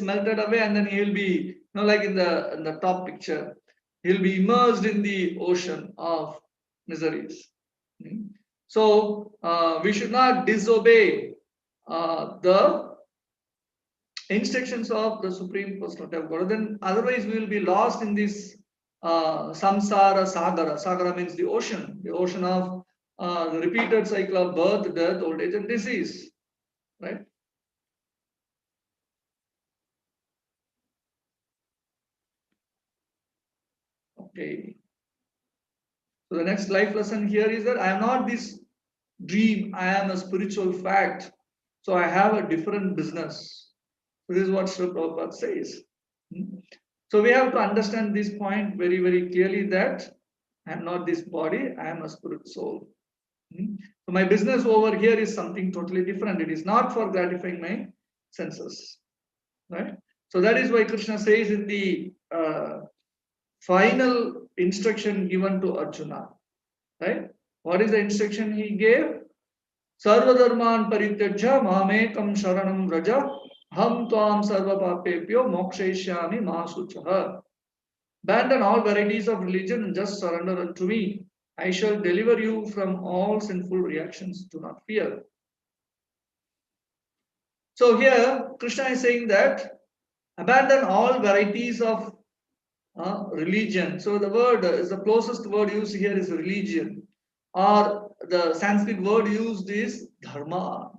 melted away, and then he will be, like in the top picture, he'll be immersed in the ocean of miseries. So we should not disobey the instructions of the Supreme Personality of God. Then otherwise we will be lost in this samsara sagara. Sagara means the ocean of the repeated cycle of birth, death, old age, and disease. Right? Okay. So the next life lesson here is that I am not this dream, I am a spiritual fact. So I have a different business. This is what Srila Prabhupada says. So we have to understand this point very, very clearly, that I am not this body, I am a spirit soul. So my business over here is something totally different. It is not for gratifying my senses. Right? So that is why Krishna says in the final instruction given to Arjuna. Right? What is the instruction he gave? Sarva dharman parityajya mamekam sharanam vraja ham tvam sarva papepyo mokshayishyami masuchaha. Abandon all varieties of religion and just surrender unto me. I shall deliver you from all sinful reactions. Do not fear. So here Krishna is saying that Abandon all varieties of religion. So the word is the closest word used here is religion, or the Sanskrit word used is dharma.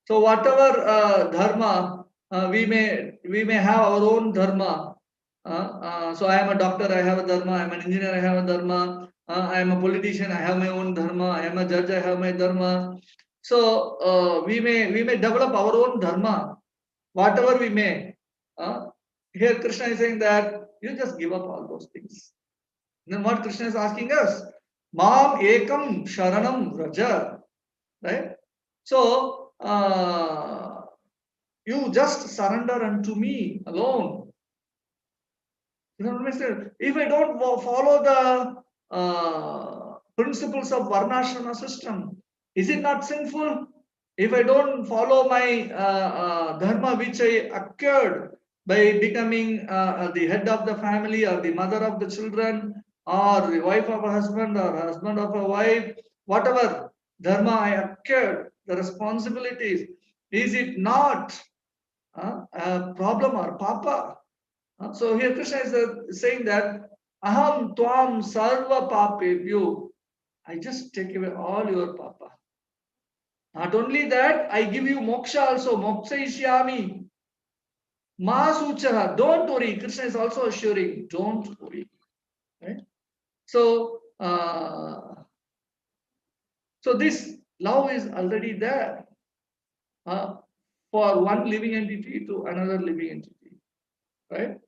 So whatever dharma we may have our own dharma. So I am a doctor, I have a dharma. I am an engineer, I have a dharma. I am a politician, I have my own dharma. I am a judge, I have my dharma. So we may develop our own dharma, whatever we may. Here Krishna is saying that you just give up all those things. Then what Krishna is asking us? Mam ekam sharanam raja. Right? So you just surrender unto me alone. You know what I'm saying? If I don't follow the principles of Varnashrama system, is it not sinful? If I don't follow my dharma which I acquired by becoming the head of the family or the mother of the children or the wife of a husband or husband of a wife, whatever dharma I acquired, the responsibilities, is it not a problem or papa? So here Krishna is saying that aham tvam sarva papebhyo. I just take away all your papa. Not only that, I give you moksha also. Moksha ishyami. Ma sucha. Don't worry. Krishna is also assuring. Don't worry. Right? So, so this love is already there for one living entity to another living entity. Right?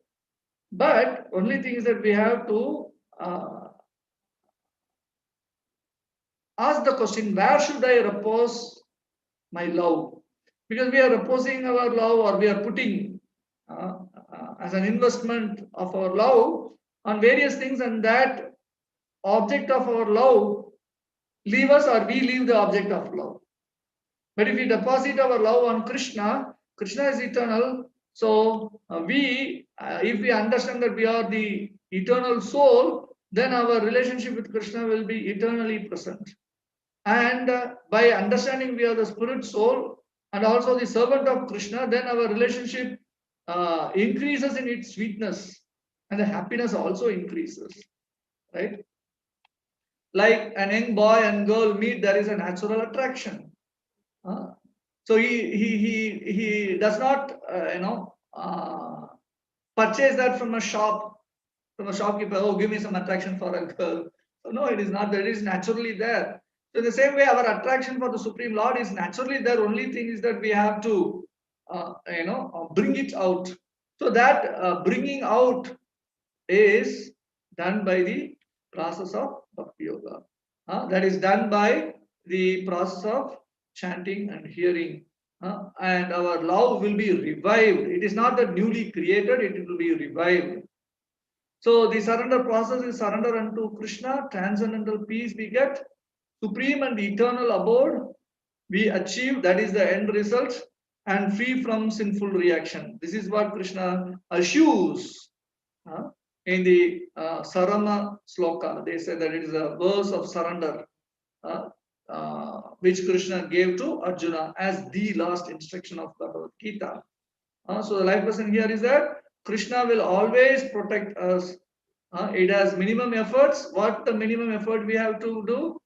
But only thing is that we have to ask the question, where should I repose my love? Because we are reposing our love, or we are putting as an investment of our love on various things, and that object of our love leave us, or we leave the object of love. But if we deposit our love on Krishna, Krishna is eternal. So if we understand that we are the eternal soul, then our relationship with Krishna will be eternally present. And by understanding we are the spirit soul and also the servant of Krishna, then our relationship increases in its sweetness, and the happiness also increases. Right? Like an young boy and girl meet, there is a natural attraction. So he does not purchase that from a shopkeeper. Oh, give me some attraction for a girl. So no, it is not. That is naturally there. So in the same way, our attraction for the Supreme Lord is naturally there. Only thing is that we have to bring it out. So that bringing out is done by the process of Bhakti Yoga. That is done by the process of chanting and hearing. And our love will be revived. It is not that newly created, it will be revived. So the surrender process is surrender unto Krishna, transcendental peace we get, supreme and eternal abode we achieve, that is the end result, and free from sinful reaction. This is what Krishna assures in the Sarama Sloka. They say that it is a verse of surrender which Krishna gave to Arjuna as the last instruction of Bhagavad Gita. So the life lesson here is that Krishna will always protect us. It has minimum efforts. What the minimum effort we have to do?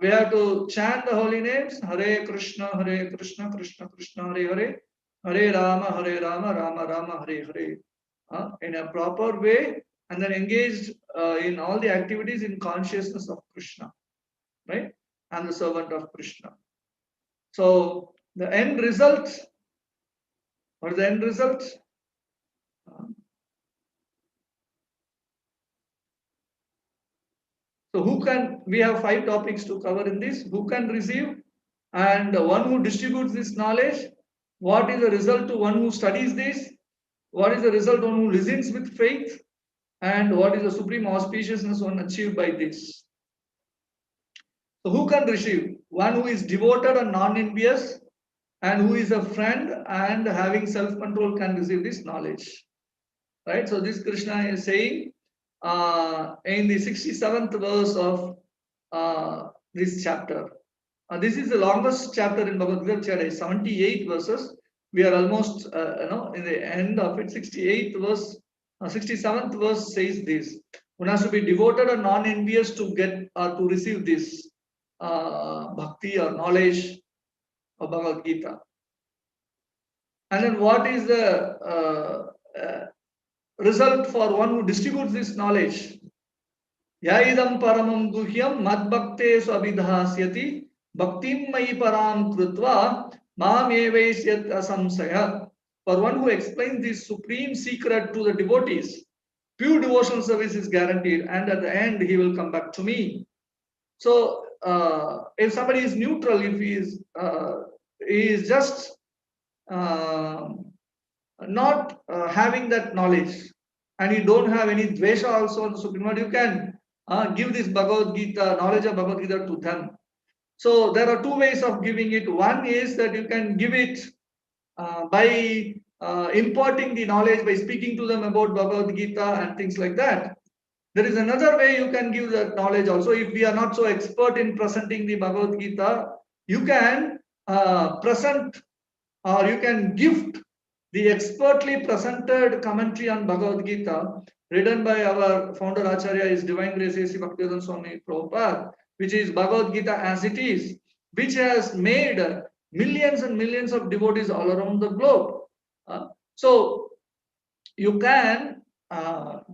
We have to chant the holy names. Hare Krishna, Krishna Krishna, Hare Hare. Hare Rama, Rama Rama, Hare Hare. In a proper way, and then engaged in all the activities in consciousness of Krishna. Right? And the servant of Krishna. So the end result, what is the end result? So who can, we have 5 topics to cover in this. Who can receive? And one who distributes this knowledge. What is the result to one who studies this? What is the result one who listens with faith? And what is the supreme auspiciousness one achieved by this? So who can receive? One who is devoted and non-envious, and who is a friend and having self-control can receive this knowledge. Right? So this Krishna is saying in the 67th verse of this chapter. This is the longest chapter in Bhagavad Gita, 78 verses. we are almost in the end of it. 68th verse, 67th verse says this: one has to be devoted and non-envious to get or to receive this bhakti or knowledge of Bhagavad Gita. And then what is the result for one who distributes this knowledge? Yaidam paramam guhyam madbhakte swabidhasyati bhaktim mai param krutva mam evaisyat asamsaya. For one who explains this supreme secret to the devotees, pure devotional service is guaranteed, and at the end he will come back to me. So if somebody is neutral, if he is just not having that knowledge, and you don't have any dvesha also on the Supreme Lord, you can give this Bhagavad Gita, knowledge of Bhagavad Gita to them. So there are two ways of giving it. One is that you can give it by imparting the knowledge, by speaking to them about Bhagavad Gita and things like that. There is another way you can give that knowledge also. If we are not so expert in presenting the Bhagavad Gita, you can present or you can gift the expertly presented commentary on Bhagavad Gita written by our founder Acharya, His Divine Grace A.C. Bhaktivedanta Swami Prabhupada, which is Bhagavad Gita as it is, which has made millions and millions of devotees all around the globe. So you can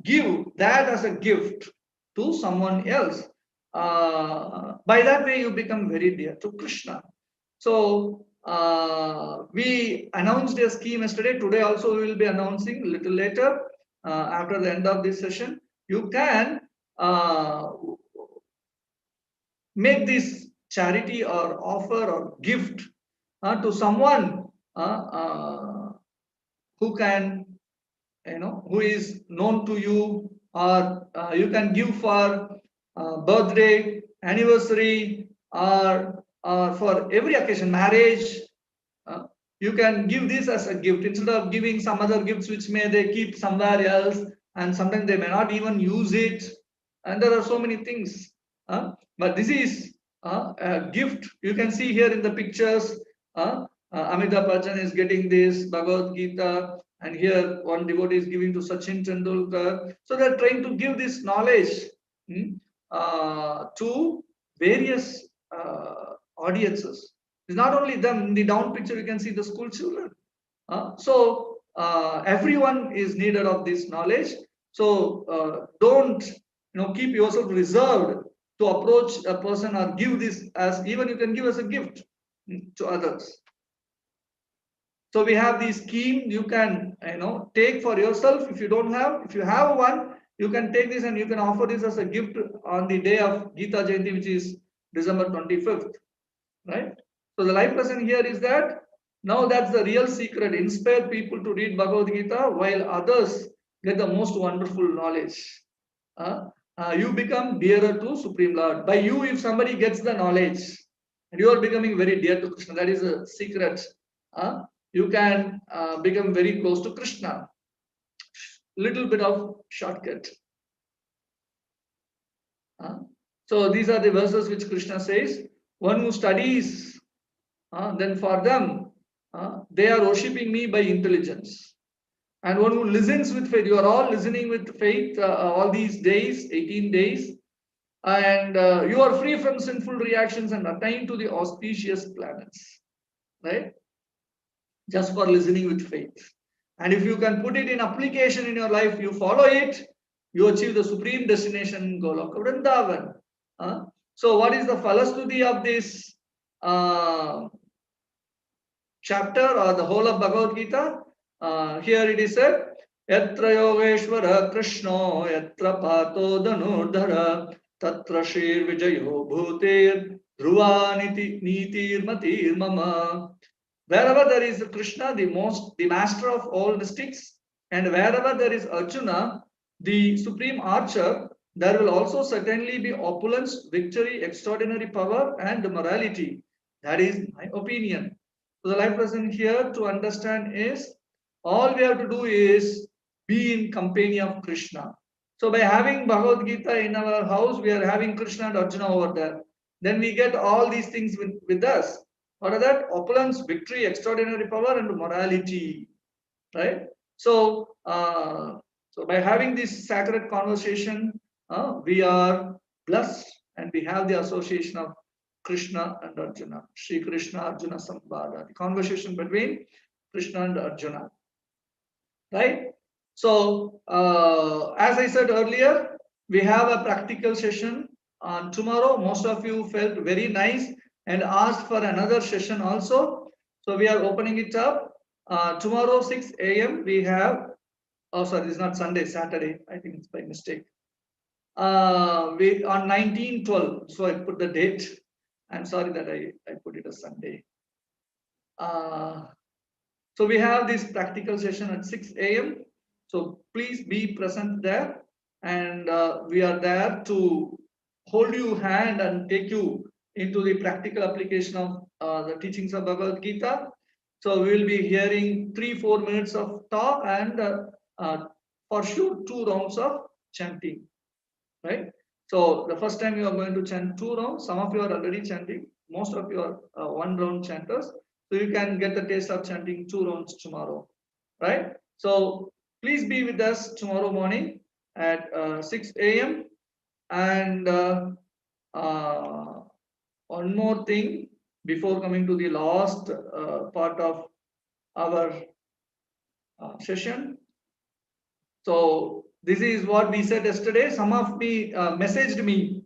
give that as a gift to someone else. By that way, you become very dear to Krishna. So we announced a scheme yesterday. Today also we will be announcing a little later after the end of this session. You can make this charity or offer or gift to someone who can, who is known to you, or you can give for birthday, anniversary, or for every occasion, marriage. You can give this as a gift instead of giving some other gifts which may they keep somewhere else, and sometimes they may not even use it, and there are so many things. But this is a gift. You can see here in the pictures, Amitabh Bachchan is getting this Bhagavad Gita, and here one devotee is giving to Sachin Tendulkar. So they are trying to give this knowledge to various audiences. It's not only them. In the down picture, you can see the school children. So everyone is needed of this knowledge. So don't keep yourself reserved to approach a person or give this as, even you can give as a gift to others. So we have the scheme. You can take for yourself. If you don't have, if you have one, you can take this and you can offer this as a gift on the day of Gita Jayanti, which is December 25th, right? So the life lesson here is that now that's the real secret. Inspire people to read Bhagavad Gita while others get the most wonderful knowledge. You become dearer to Supreme Lord. By you, if somebody gets the knowledge, and you are becoming very dear to Krishna, that is a secret. You can become very close to Krishna. Little bit of shortcut. So these are the verses which Krishna says. One who studies, then for them, they are worshipping me by intelligence. And one who listens with faith, you are all listening with faith all these days, 18 days. And you are free from sinful reactions and attain to the auspicious planets. Right? Just for listening with faith. And if you can put it in application in your life, you follow it, you achieve the supreme destination, Goloka Vrindavan. So what is the phalastuti of this chapter or the whole of Bhagavad Gita? Here it is said, Yatra Yogeshwara Krishno, Yatra Pato Dhanurdhara, Tatra Shir Vijayo Bhutir, Dhruva Nitir Matir Mama. Wherever there is Krishna, the master of all mystics, and wherever there is Arjuna, the supreme archer, there will also certainly be opulence, victory, extraordinary power, and morality. That is my opinion. So the life lesson here to understand is, all we have to do is be in company of Krishna. So by having Bhagavad Gita in our house, we are having Krishna and Arjuna over there. Then we get all these things with us. What are that? Opulence, victory, extraordinary power, and morality. Right? So, so by having this sacred conversation, we are blessed, and we have the association of Krishna and Arjuna. Shri Krishna Arjuna Samvada, the conversation between Krishna and Arjuna. Right? So, as I said earlier, we have a practical session on tomorrow. Most of you felt very nice and asked for another session also. So we are opening it up. Tomorrow 6 a.m. we have, oh sorry, it's not Sunday, Saturday. I think it's by mistake. We on 19/12. So I put the date. I'm sorry that I put it as Sunday. So we have this practical session at 6 a.m. So please be present there, and we are there to hold you hand and take you into the practical application of the teachings of Bhagavad Gita. So we will be hearing 3-4 minutes of talk and for sure 2 rounds of chanting, right? So the first time you are going to chant 2 rounds. Some of you are already chanting. Most of you are 1 round chanters. So you can get the taste of chanting 2 rounds tomorrow, right? So please be with us tomorrow morning at 6 a.m. And one more thing before coming to the last part of our session. So this is what we said yesterday. Some of me messaged me,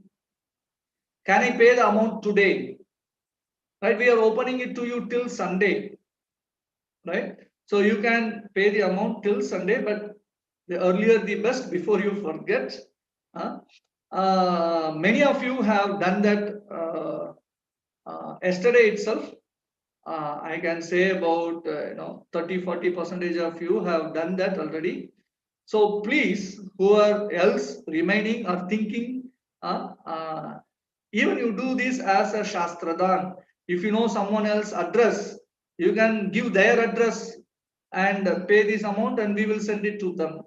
can I pay the amount today? Right, we are opening it to you till Sunday, right? So you can pay the amount till Sunday, but the earlier the best before you forget. Many of you have done that yesterday itself. I can say about 30-40% of you have done that already. So please, who are else remaining or thinking, even you do this as a Shastradan. If you know someone else's address, you can give their address and pay this amount, and we will send it to them.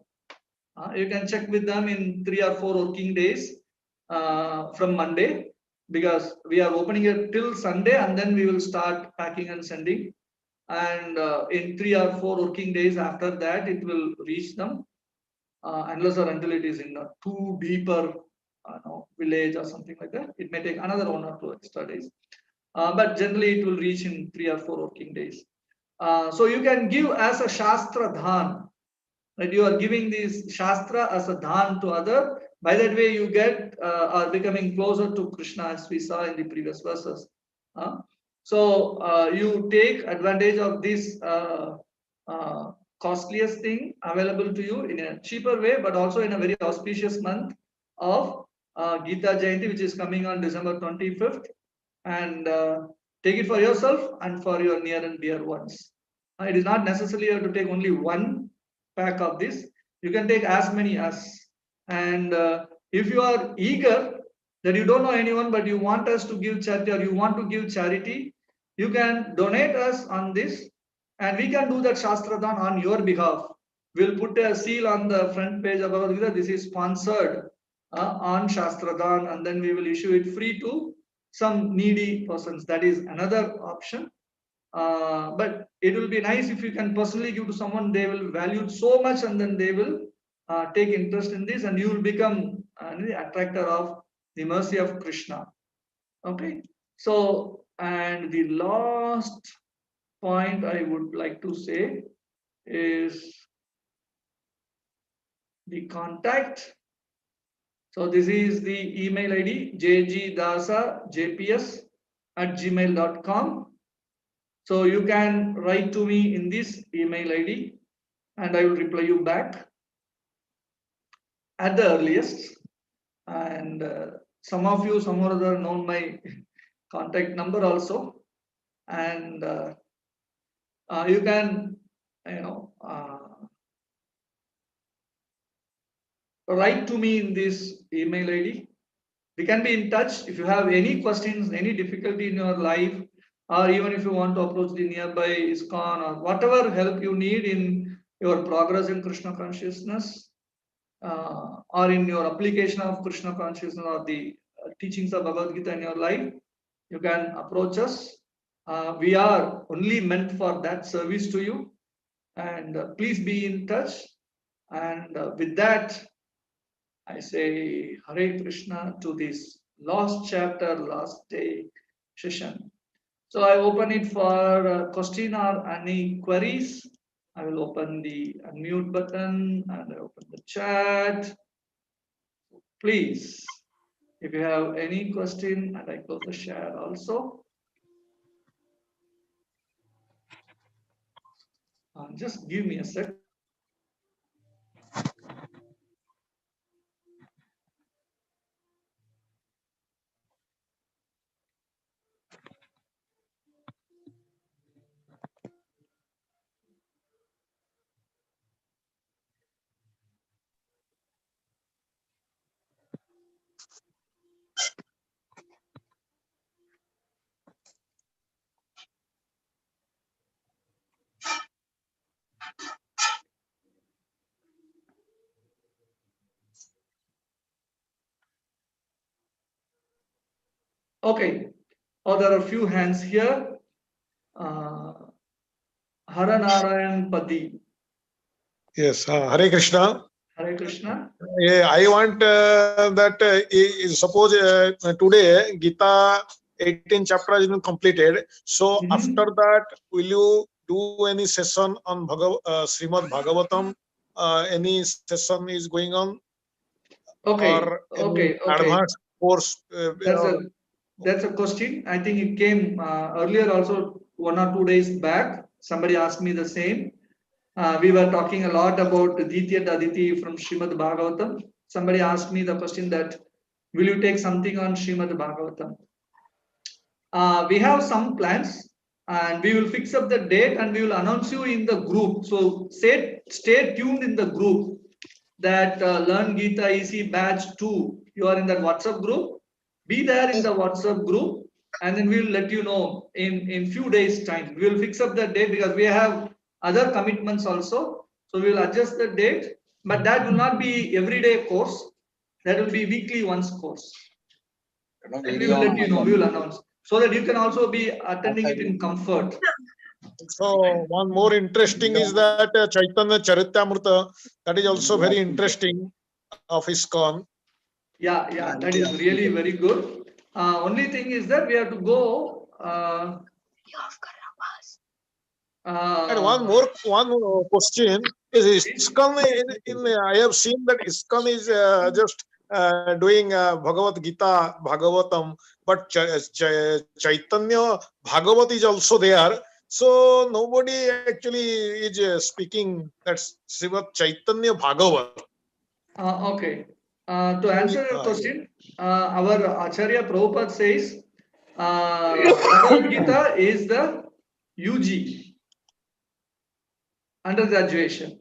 You can check with them in 3 or 4 working days from Monday, because we are opening it till Sunday, and then we will start packing and sending. And in 3 or 4 working days after that, it will reach them, unless or until it is in a too deeper village or something like that. It may take another 1 or 2 extra days, but generally it will reach in 3 or 4 working days. So you can give as a Shastra Dhan. Right, you are giving this Shastra as a Dhan to other. By that way, you get are becoming closer to Krishna, as we saw in the previous verses. So you take advantage of this costliest thing available to you in a cheaper way, but also in a very auspicious month of Gita Jayanti, which is coming on December 25th. And take it for yourself and for your near and dear ones. It is not necessarily you have to take only 1 pack of this. You can take as many as. And if you are eager that you don't know anyone, but you want us to give charity, or you want to give charity, you can donate us on this, and we can do that Shastradhan on your behalf. We'll put a seal on the front page of Bhagavad Gita. This is sponsored on Shastradhan, and then we will issue it free to some needy persons. That is another option. But it will be nice if you can personally give to someone. They will value it so much, and then they will take interest in this, and you will become the attractor of the mercy of Krishna. Okay. So, and the last point I would like to say is the contact. So this is the email ID jgdasa.jps@gmail.com. So you can write to me in this email ID, and I will reply you back at the earliest. And some of you, some or other, know my contact number also, and you can, write to me in this email ID. We can be in touch if you have any questions, any difficulty in your life, or even if you want to approach the nearby ISKCON, or whatever help you need in your progress in Krishna consciousness, or in your application of Krishna consciousness, or the teachings of Bhagavad Gita in your life, you can approach us. We are only meant for that service to you. And please be in touch. And with that, I say Hare Krishna to this last chapter, last day session. So I open it for question or any queries. I will open the unmute button and I open the chat. Please, if you have any question, and I close the share also. Just give me a sec. Okay. Oh, there are a few hands here. Haranarayan Padi. Yes, Hare Krishna. Hare Krishna. I want that suppose today Gita 18 chapter has been completed. So after that, will you do any session on Srimad Bhagavatam? Any session is going on? Okay. Or Okay. advanced course? That's a question. I think it came earlier also 1 or 2 days back. Somebody asked me the same. We were talking a lot about Ditya Aditi from Srimad Bhagavatam. Somebody asked me the question that, will you take something on Srimad Bhagavatam? We have some plans and we will fix up the date and we will announce you in the group. So stay tuned in the group that Learn Gita EC batch 2. You are in that WhatsApp group. Be there in the WhatsApp group and then we will let you know in few days time. We will fix up the date because we have other commitments also. So we will adjust the date, but that will not be everyday course. That will be weekly once course. And we will let you know, we will announce so that you can also be attending it in comfort. So one more interesting is that Chaitanya Charitamrita, that is also very interesting of ISKCON. Yeah, that is really very good. Only thing is that we have to go. And one more question is ISKCON. I have seen that ISKCON is just doing Bhagavad Gita, Bhagavatam, but Chaitanya Bhagavat is also there. So nobody actually is speaking that's Srimad Chaitanya Bhagavat. Okay. To answer your question, our Acharya Prabhupada says Bhagavad Gita is the UG, undergraduation.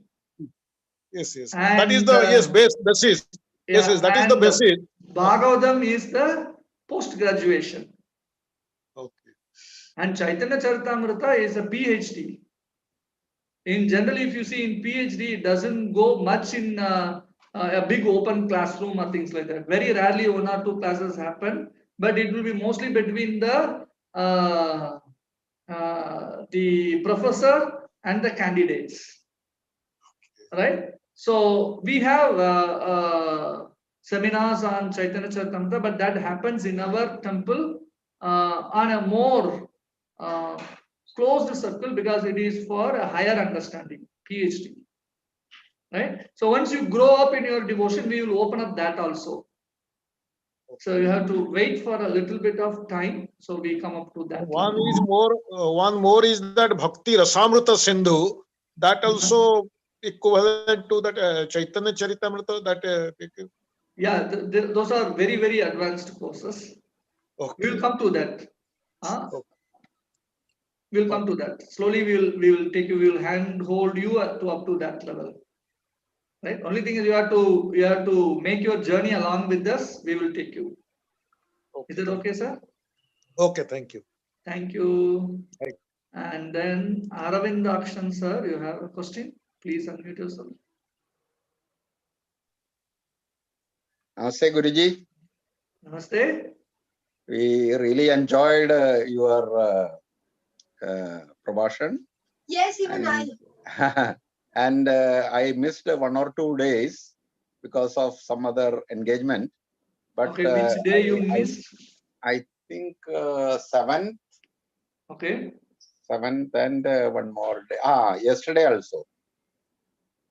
Yes. And, that is the basis. Yeah, yes, that is the basis. Bhagavatam is the post graduation. Okay. And Chaitanya Charitamrita is a PhD. In general, if you see in PhD, it doesn't go much in a big open classroom or things like that. Very rarely 1 or 2 classes happen, but it will be mostly between the professor and the candidates, right? So we have seminars on Chaitanya Charitamrita, but that happens in our temple on a more closed circle because it is for a higher understanding, PhD. Right? So once you grow up in your devotion, we will open up that also. So you have to wait for a little bit of time. So we come up to that. One more is that Bhakti Rasamrita Sindhu. That also equivalent to that Chaitanya Charitamrita. That yeah, those are very, very advanced courses. Okay. We will come to that. Okay. We'll come to that. Slowly we will take you, we will handhold you up to that level. Right? Only thing is you have to make your journey along with us. We will take you. Okay. Is it okay, sir? Okay, thank you. Thank you. Right. And then Aravind Akshan, sir, you have a question? Please unmute yourself. Namaste, Guruji. Namaste. We really enjoyed your Prabhashan. Yes, even I. And I missed 1 or 2 days because of some other engagement. But Okay, which day you missed? I think 7th. Okay. 7th and one more day. Yesterday also.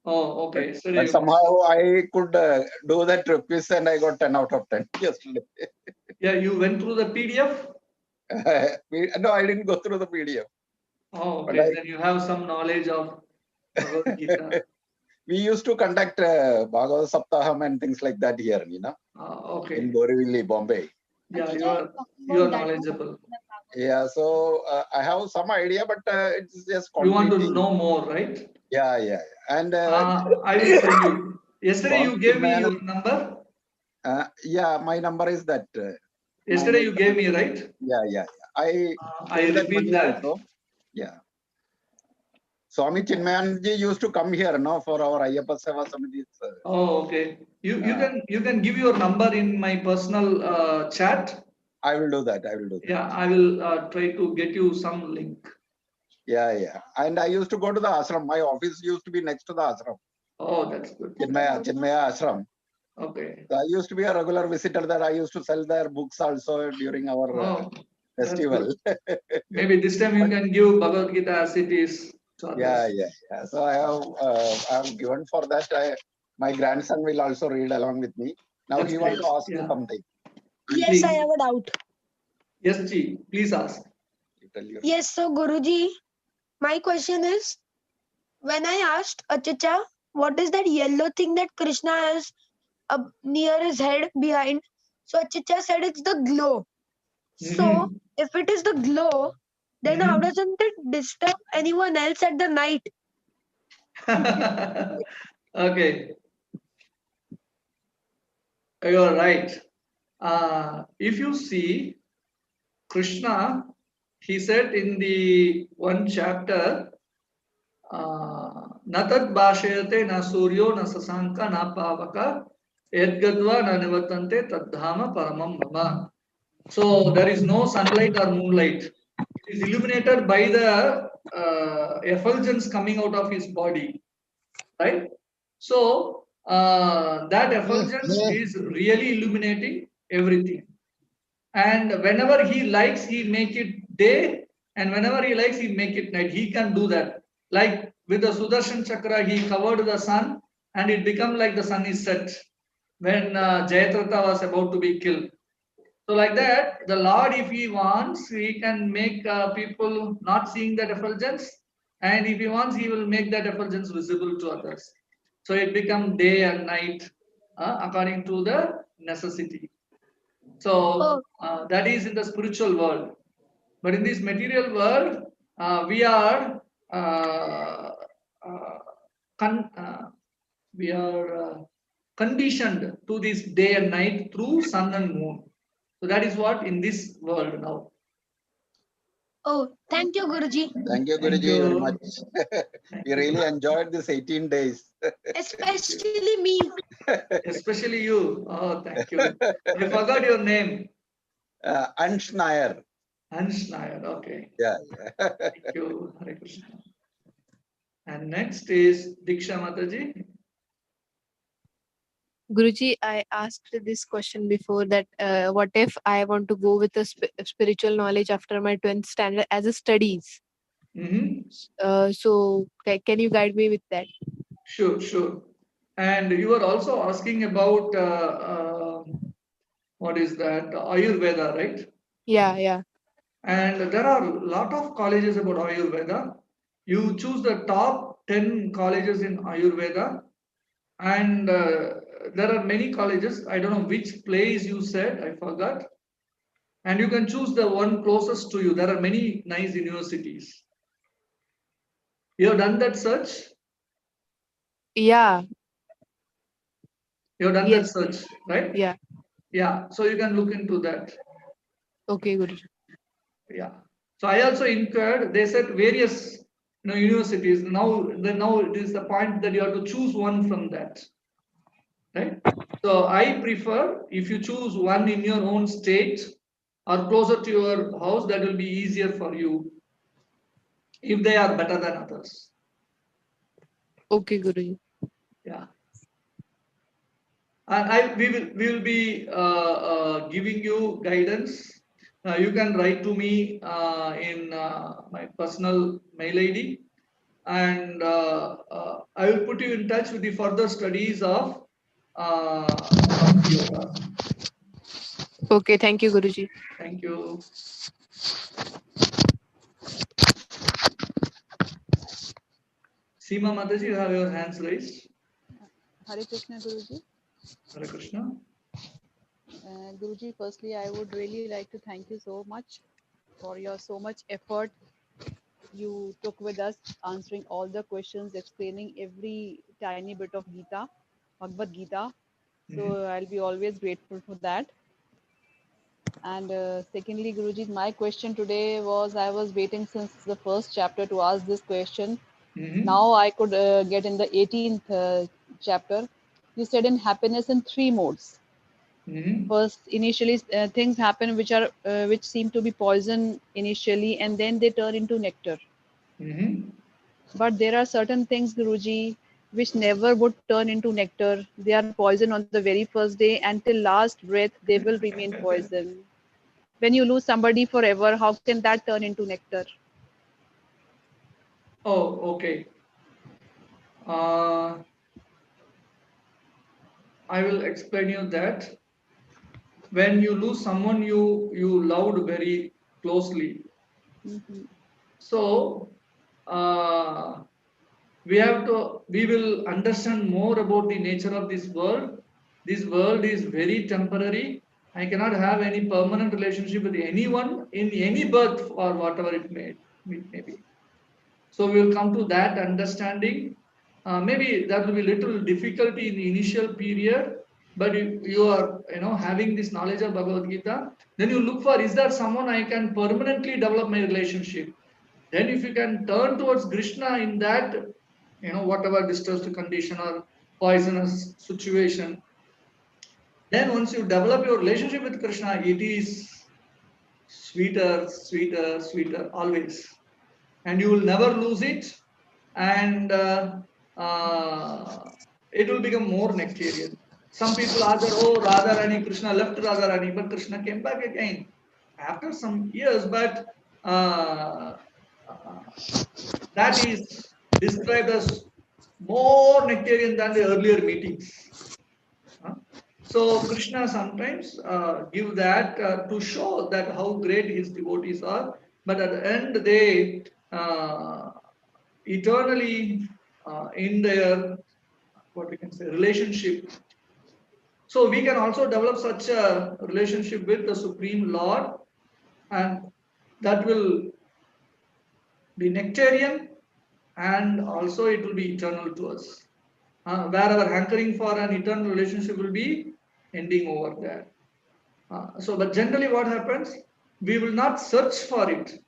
Oh, okay. But somehow I could do that quiz and I got 10 out of 10 yesterday. Yeah, you went through the PDF? No, I didn't go through the PDF. Oh, okay. Then you have some knowledge of Bhagavad Gita. We used to conduct Bhagavad Saptaham and things like that here, Okay. in Borivali, Bombay. Yeah, you are knowledgeable. Yeah, so I have some idea, but it's just You want to completing. know more, right? Yeah. And I will tell you. Yesterday you gave me your number. Yeah, my number is that. Yesterday you gave me, right? Yeah. I repeat that. Also. Yeah. Swami Chinmayanji used to come here, for our Ayyappa Seva Samiti. Oh, okay. You can give your number in my personal chat. I will do that. Yeah, I will try to get you some link. Yeah. And I used to go to the ashram. My office used to be next to the ashram. Oh, that's good. Chinmaya ashram. Okay. So I used to be a regular visitor there. I used to sell their books also during our festival. Maybe this time you can give Bhagavad Gita as it is. Yeah. So I have given for that. My grandson will also read along with me. Now he wants to ask me something. Yes, Please. I have a doubt. Yes, Ji, please ask. Yes, so Guruji, my question is, when I asked Achacha, what is that yellow thing that Krishna has up near his head behind? So Achacha said it's the glow. So if it is the glow, then how doesn't it disturb anyone else at the night? Okay. You are right. If you see Krishna, he said in the one chapter, Natad bhashayate na suryo na sasanka na pavaka edgadva na nivatante tadhama paramam mama. So there is no sunlight or moonlight. It is illuminated by the effulgence coming out of his body, right? So that effulgence is really illuminating everything. And whenever he likes, he make it day, and whenever he likes, he make it night. He can do that. Like with the Sudarshan Chakra, he covered the sun, and it became like the sun is set when Jayadratha was about to be killed. So like that, the Lord, if he wants, he can make people not seeing that effulgence, and if he wants, he will make that effulgence visible to others. So it becomes day and night according to the necessity. So that is in the spiritual world. But in this material world, we are conditioned to this day and night through sun and moon. So that is what in this world now. Oh, thank you, Guruji. Thank you, Guruji, very much. We really enjoyed this 18 days. Especially me. Especially you. Oh, thank you. I forgot your name. Ansh Nair. Ansh Nair. Okay. Yeah. Thank you, Hare Krishna. And next is Diksha Mataji. Guruji, I asked this question before that what if I want to go with a spiritual knowledge after my 12th standard as a studies? So can you guide me with that? Sure. And you were also asking about what is that? Ayurveda, right? Yeah. And there are a lot of colleges about Ayurveda. You choose the top 10 colleges in Ayurveda, and there are many colleges. I don't know which place you said, I forgot. And you can choose the one closest to you. There are many nice universities. You have done that search? Yeah. You have done Yes. that search, right? Yeah. So you can look into that. Okay, Guruji. Yeah. So I also inquired. They said various universities. Now it is the point that you have to choose one from that. Right? So I prefer if you choose one in your own state or closer to your house, that will be easier for you. if they are better than others. Okay, Guruji. Yeah. And we will be giving you guidance. You can write to me in my personal mail ID, and I will put you in touch with the further studies of Bhakti Yoga. Okay, thank you, Guruji. Thank you. Seema Mataji, you have your hands raised. Hare Krishna, Guruji. Hare Krishna. Guruji, firstly, I would really like to thank you so much for your so much effort you took with us, answering all the questions, explaining every tiny bit of Gita, Bhagavad Gita. So I'll be always grateful for that. And secondly, Guruji, my question today was I was waiting since the first chapter to ask this question. Now I could get in the 18th chapter. You said in happiness in three modes. First, initially things happen which seem to be poison initially, and then they turn into nectar. But there are certain things, Guruji, which never would turn into nectar. They are poison on the very first day, and till last breath they will remain poison. When you lose somebody forever, how can that turn into nectar? Oh, okay. I will explain you that. When you lose someone you loved very closely, so we will understand more about the nature of this world. This world is very temporary. I cannot have any permanent relationship with anyone in any birth or whatever it may be. So we will come to that understanding. Maybe that will be little difficulty in the initial period, but if you are having this knowledge of Bhagavad Gita, then you look for, is there someone I can permanently develop my relationship? Then if you can turn towards Krishna in that, whatever distressed condition or poisonous situation, then once you develop your relationship with Krishna, it is sweeter, sweeter, sweeter, always. And you will never lose it. And it will become more nectarian. Some people ask that, oh, Radharani, Krishna left Radharani, but Krishna came back again after some years. But that is described as more nectarian than the earlier meetings. So Krishna sometimes give that to show that how great his devotees are. But at the end, they eternally in their, what we can say, relationship. So we can also develop such a relationship with the Supreme Lord, and that will be nectarian, and also it will be eternal to us. Where our hankering for an eternal relationship will be ending over there. But generally what happens, we will not search for it.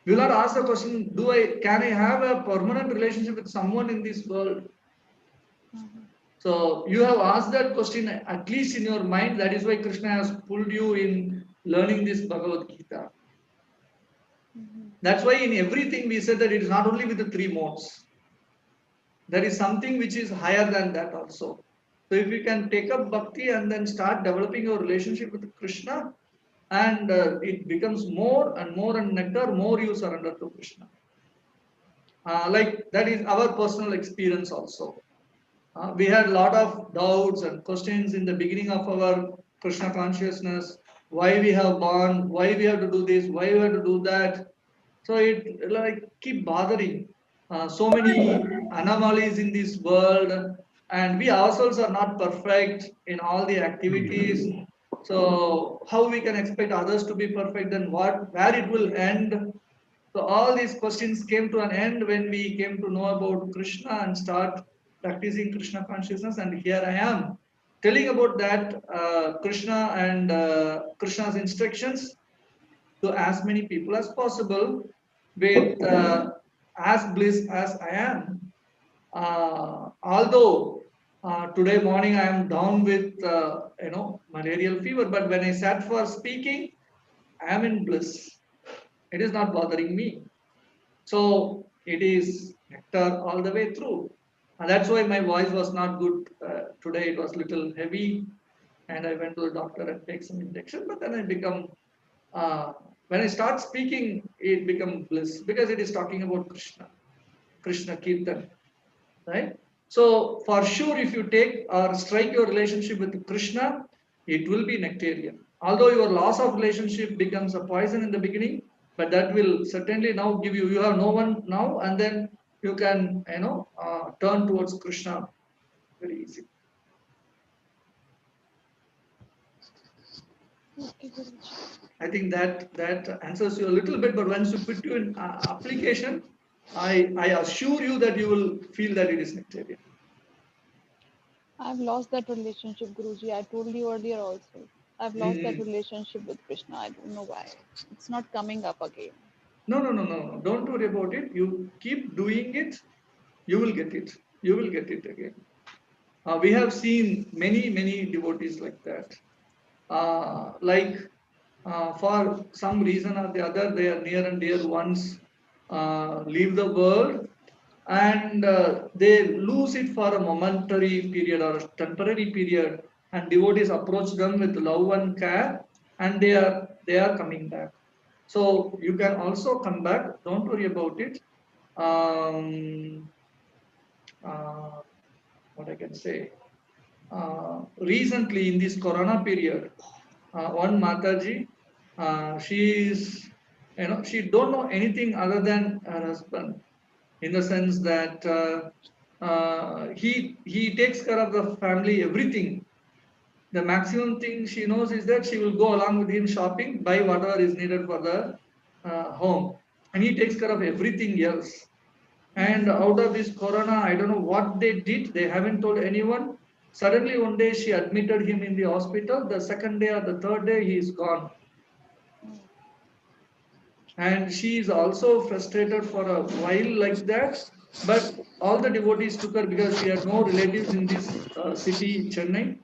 We will not ask the question, can I have a permanent relationship with someone in this world? So you have asked that question at least in your mind. That is why Krishna has pulled you in learning this Bhagavad Gita. That's why in everything we said that it is not only with the three modes. There is something which is higher than that also. So if you can take up bhakti and then start developing your relationship with Krishna, and it becomes more and more and nectar, more you surrender to Krishna. Like that is our personal experience also. We had a lot of doubts and questions in the beginning of our Krishna consciousness. Why we have born? Why we have to do this? Why we have to do that? So it like keep bothering. So many anomalies in this world, and we ourselves are not perfect in all the activities. So how we can expect others to be perfect? Then where it will end? So all these questions came to an end when we came to know about Krishna and start practicing Krishna consciousness. And here I am telling about that Krishna and Krishna's instructions to as many people as possible with as bliss as I am. Although today morning I am down with malarial fever, but when I sat for speaking, I am in bliss. It is not bothering me. So it is nectar all the way through. And that's why my voice was not good today. It was little heavy, and I went to the doctor and take some injection. But then I become when I start speaking, it becomes bliss because it is talking about Krishna, Krishna Kirtan, right? So for sure, if you take or strike your relationship with Krishna, it will be nectarian. Although your loss of relationship becomes a poison in the beginning, but that will certainly now give you have no one now, and then you can turn towards Krishna very easy. Okay, Guruji. I think that answers you a little bit, but once you put you in application, I assure you that you will feel that it is nectarian. I've lost that relationship, Guruji. I told you earlier also. I've lost that relationship with Krishna. I don't know why. It's not coming up again. No. Don't worry about it. You keep doing it, you will get it. You will get it again. We have seen many devotees like that. For some reason or the other, they are near and dear ones leave the world, and they lose it for a momentary period or a temporary period, and devotees approach them with love and care, and they are coming back. So you can also come back. Don't worry about it. Um, what I can say. Recently, in this Corona period, one Mataji, she is, she don't know anything other than her husband, in the sense that he takes care of the family, everything. The maximum thing she knows is that she will go along with him shopping, buy whatever is needed for the home, and he takes care of everything else. And out of this corona, I don't know what they did. They haven't told anyone. Suddenly one day she admitted him in the hospital. The second day or the third day, he is gone. And she is also frustrated for a while like that. But all the devotees took her because she had no relatives in this city, Chennai.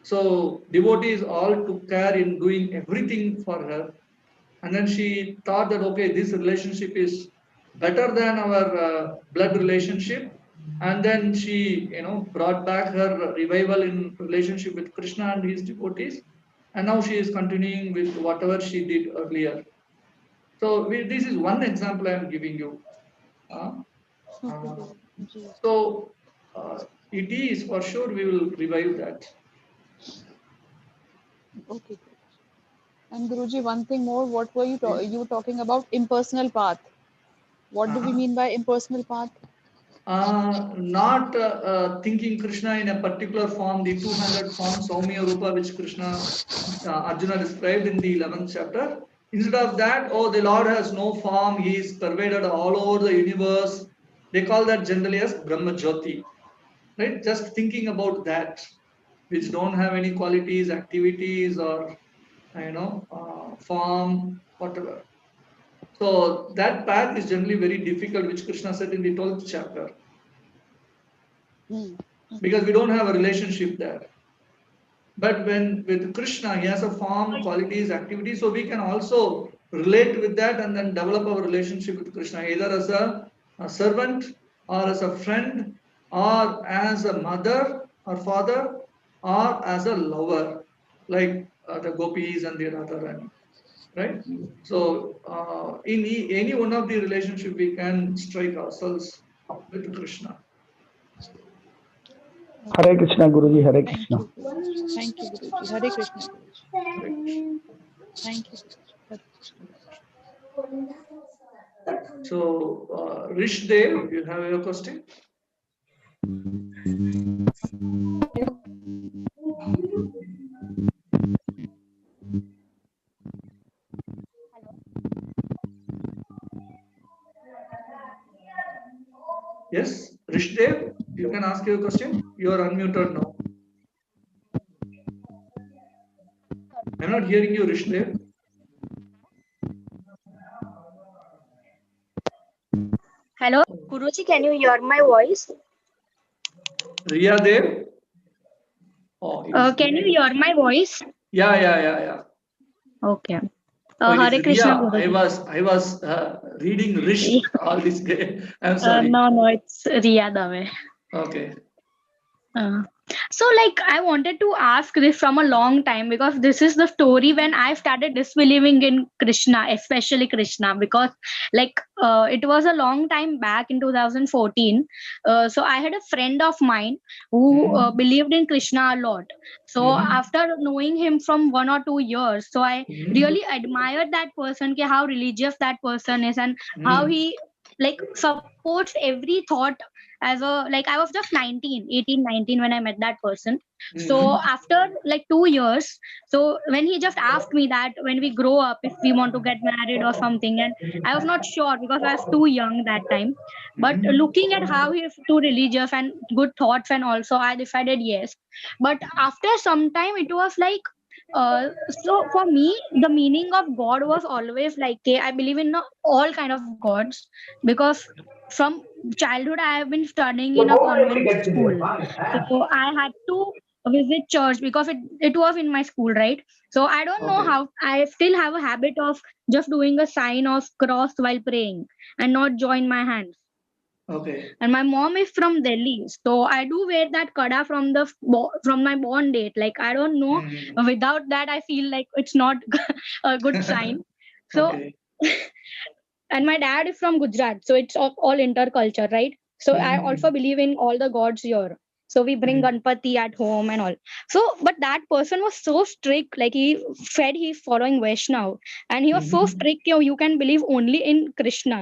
So devotees all took care in doing everything for her. And then she thought that, okay, this relationship is better than our blood relationship. And then she, brought back her revival in relationship with Krishna and his devotees. And now she is continuing with whatever she did earlier. So this is one example I am giving you. So it is for sure we will revive that. Okay. And Guruji, one thing more. What were you talking about? Impersonal path. What do we mean by impersonal path? Not thinking Krishna in a particular form, the 200 forms, Saumya Rupa, which Krishna, Arjuna described in the 11th chapter. Instead of that, oh, the Lord has no form, he is pervaded all over the universe. They call that generally as Brahma Jyoti. Right? Just thinking about that, which don't have any qualities, activities, or, form, whatever. So that path is generally very difficult, which Krishna said in the 12th chapter. Because we don't have a relationship there. But when with Krishna, he has a form, qualities, activities, so we can also relate with that and then develop our relationship with Krishna, either as a servant or as a friend or as a mother or father or as a lover, like the gopis and the Radharani, right? So in any one of the relationship, we can strike ourselves with Krishna. Hare Krishna, Guruji, Hare Krishna. Thank you, Guruji. Hare Krishna, Guruji. Hare Krishna. Thank you, Guruji. Hare Krishna. So, Rishdev, you have your question? Yes, Rishdev, you can ask your question. You are unmuted now. I'm not hearing you, Rishdev. Hello, Guruji, can you hear my voice? Riya Dev? Oh, Can you hear my voice? Yeah. Okay. Oh, it Hare is Krishna, Ria. Guruji. I was reading Rish all this day. I'm sorry. No, it's Riya Dave. Okay. So like I wanted to ask this from a long time because this is the story when I started disbelieving in Krishna, especially Krishna, because like it was a long time back in 2014. So I had a friend of mine who Mhm. believed in Krishna a lot. So Mhm. after knowing him from 1 or 2 years, so I Mhm. really admired that person, ke how religious that person is and how Mhm. he like supports every thought as a like I was just 19, 18, 19 when I met that person. So Mhm. after like 2 years, so when he just asked me that when we grow up if we want to get married or something, and I was not sure because I was too young that time, but Mhm. looking at how he is too religious and good thoughts, and also I decided yes. But after some time it was like so for me the meaning of God was always like I believe in all kind of gods, because from childhood I have been studying in a convent school. So I had to visit church because it was in my school, right? So I don't know Okay. how I still have a habit of just doing a sign of cross while praying and not join my hands. Okay. And my mom is from Delhi, so I do wear that kada from from my born date. Like I don't know, Mhm. without that I feel like it's not a good sign. So Okay. and my dad is from Gujarat, so it's all interculture, right? So I also Mhm. believe in all the gods here. So we bring Mhm. Ganpati at home and all. So, but that person was so strict, like he's following Vaishnav, and he was so Mhm. strict. You can believe only in Krishna.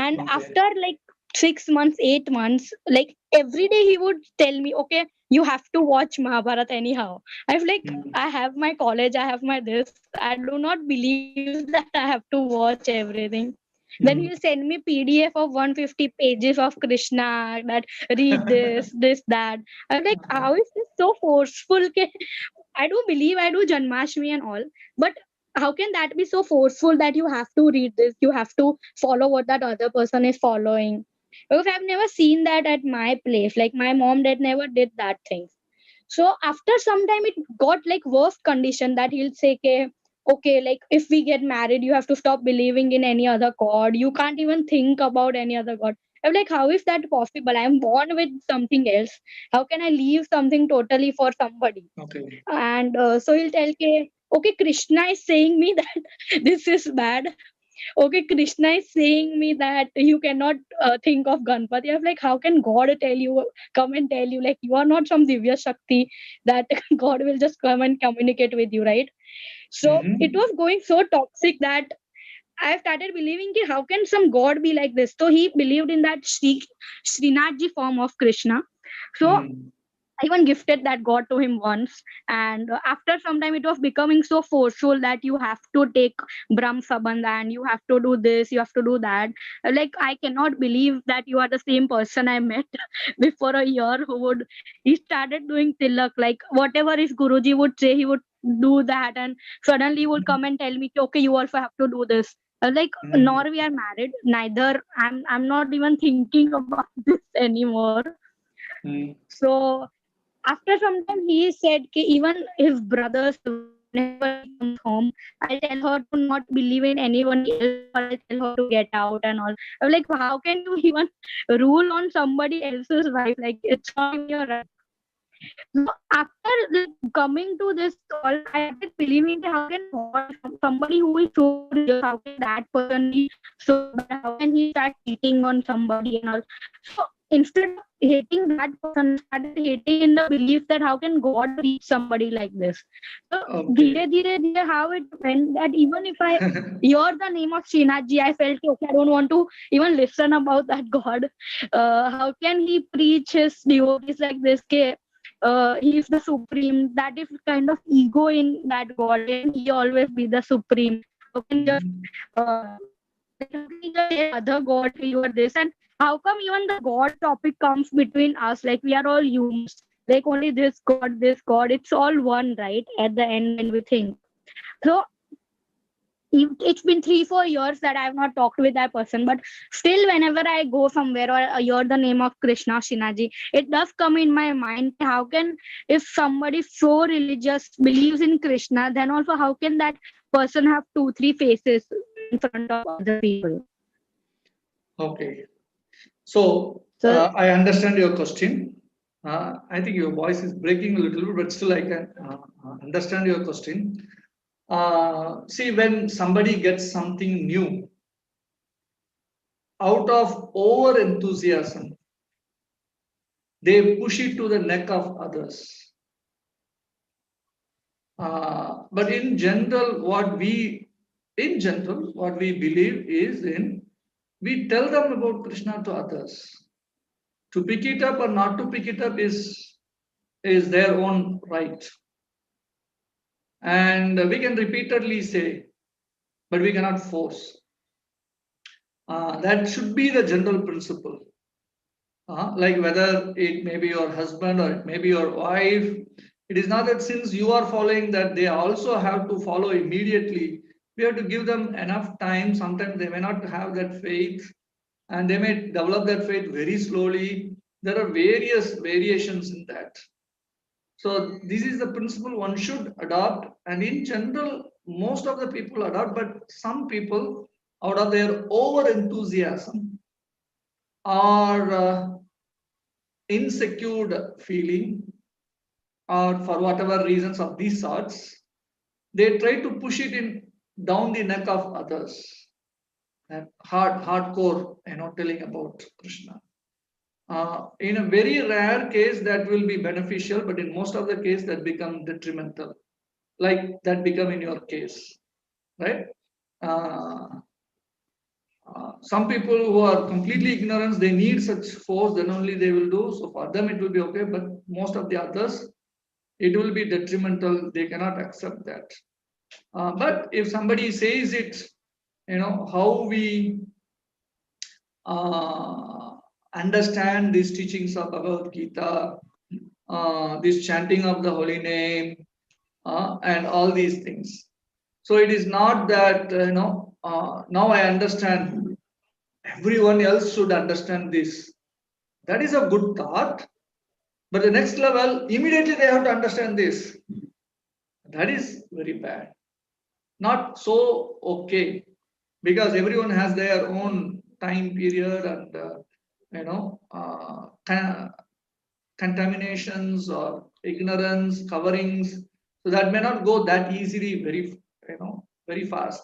And Okay. after like 6 months, 8 months, like every day he would tell me, okay, you have to watch Mahabharat anyhow. I was like, Mhm. I have my college, I have my this. I do not believe that I have to watch everything. Then he'll send me Mhm. PDF of 150 pages of Krishna, that read this, that. I'm like, how is this so forceful? I do believe I do Janmashtami and all, but how can that be so forceful that you have to read this, you have to follow what that other person is following? Because I've never seen that at my place. Like my mom dad never did that thing. So after some time, it got like worse condition that he'll say, okay, like if we get married, you have to stop believing in any other god. You can't even think about any other god. I'm like, how is that possible? I'm born with something else. How can I leave something totally for somebody? Okay. And so he'll tell, okay, Krishna is saying me that this is bad. Okay, Krishna is saying me that you cannot think of Ganpati. I was like, how can God tell you, come and tell you, like you are not some Divya Shakti that God will just come and communicate with you, right? So it Mhm. was going so toxic that I started believing how can some God be like this? So he believed in that Srinathji form of Krishna. So Mhm. I even gifted that god to him once, and after some time it was becoming so forceful that you have to take Brahm Sabandha and you have to do this, you have to do that. Like I cannot believe that you are the same person I met before a year who would he started doing tilak, like whatever his Guruji would say, he would do that, and suddenly he would come and tell me, okay, you also have to do this. I was like, Mhm. nor we are married, neither I'm not even thinking about this anymore. Mhm. So after some time he said even his brothers whenever she comes home, I'll tell her to not believe in anybody else, or I'll tell her to get out and all. I'm like, how can you even rule on somebody else's wife? Like it's not even your right. So after like coming to this all, I started believing that how can God, somebody who is so religious, how can that person be so bad? How can he start cheating on somebody and all? So instead of hating that person, I started hating in the belief that how can God reach somebody like this? So Okay. dhire dhire dhire, how it went that even if I hear the name of Srinathji, I felt okay, I don't want to even listen about that God. How can he preach his devotees like this? He is the supreme. That is kind of ego in that God. Can he always be the supreme? How can he just Mhm. like how can he just say other God you are this? And how come even the God topic comes between us? Like we are all humans. Like only this God, this God. It's all one, right? At the end when we think. So it's been 3-4 years that I have not talked with that person, but still whenever I go somewhere or hear the name of Krishna Shinaji, it does come in my mind, how can, if somebody so religious believes in Krishna, then also how can that person have 2-3 faces in front of other people? Okay. So I understand your question. I think your voice is breaking a little bit, but still I can understand your question. See, when somebody gets something new, out of over enthusiasm, they push it to the neck of others. But in general, what we believe is we tell them about Krishna to others. To pick it up or not to pick it up is their own right. And we can repeatedly say, but we cannot force. That should be the general principle. Like whether it may be your husband or it may be your wife, it is not that since you are following that they also have to follow immediately. We have to give them enough time. Sometimes they may not have that faith and they may develop that faith very slowly. There are various variations in that. So this is the principle one should adopt, and in general, most of the people adopt, but some people, out of their over enthusiasm or insecure feeling, or for whatever reasons of these sorts, they try to push it in down the neck of others. That hardcore, telling about Krishna. In a very rare case, that will be beneficial, but in most of the case, that become detrimental. Like that become in your case, right? Some people who are completely ignorant, they need such force, then only they will do. So for them, it will be okay, but most of the others, it will be detrimental. They cannot accept that. But if somebody says it, how we understand these teachings of Bhagavad Gita, this chanting of the holy name, and all these things. So it is not that, now I understand, everyone else should understand this. That is a good thought. But the next level, immediately they have to understand this. That is very bad. Not so okay. Because everyone has their own time period and, contaminations or ignorance, coverings. So that may not go that easily, very fast.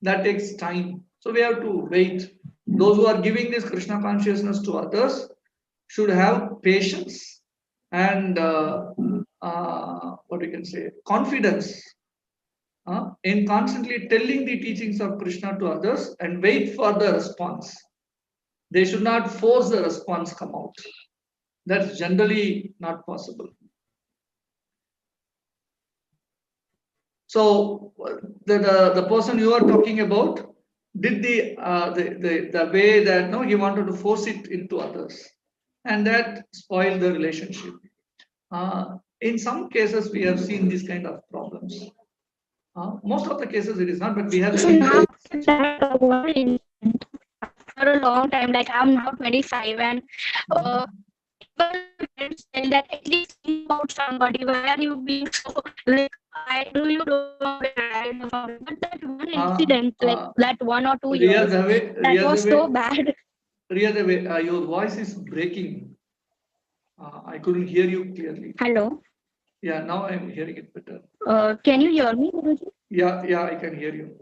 That takes time. So we have to wait. Those who are giving this Krishna consciousness to others should have patience and what we can say, confidence in constantly telling the teachings of Krishna to others and wait for the response. They should not force the response come out. That's generally not possible. So the person you are talking about did the way that he wanted to force it into others, and that spoiled the relationship. In some cases, we have seen this kind of problems. Most of the cases it is not, but we have So seen. now that one incident for a long time, like I'm now 25, and parents tell that at least think about somebody. Why are you being so like? I do you don't want to get married or something? But that one incident, like that 1 or 2 years, that was so bad. Riya, your voice is breaking. I couldn't hear you clearly. Hello. Yeah, now I'm hearing it better. Can you hear me, Guruji? Yeah, I can hear you.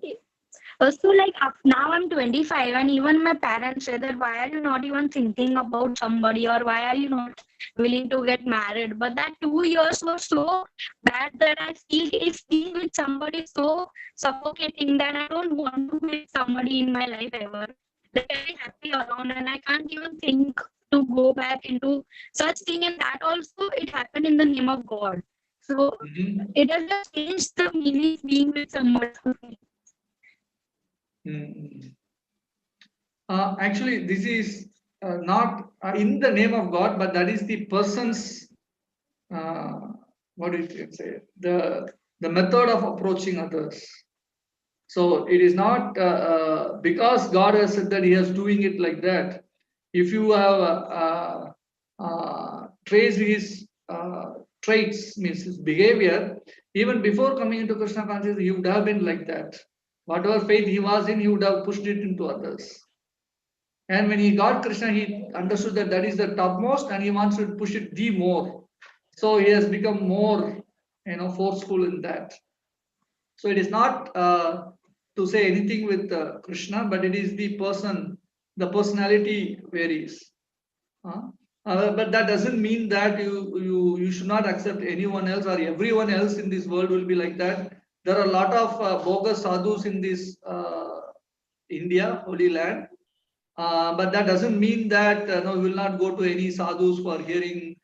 So like now I'm 25, and even my parents say that why are you not even thinking about somebody, or why are you not willing to get married? But that 2 years was so bad that I feel if being with somebody is so suffocating that I don't want to be with somebody in my life ever. Like I'm happy alone, and I can't even think to go back into such thing. And that also it happened in the name of God. So it has just changed the meaning of being with somebody. Actually, this is not in the name of God, but that is the person's, what do you say, the method of approaching others. So it is not because God has said that He is doing it like that. If you have traced His traits, means His behavior, even before coming into Krishna consciousness, He would have been like that. Whatever faith He was in, He would have pushed it into others. And when He got Krishna, He understood that that is the topmost, and He wants to push it the more. So He has become more, forceful in that. So it is not to say anything with Krishna, but it is the person, the personality varies. But that doesn't mean that you should not accept anyone else or everyone else in this world will be like that. There are a lot of bogus sadhus in this India, Holy Land. But that doesn't mean that no, we will not go to any sadhus for hearing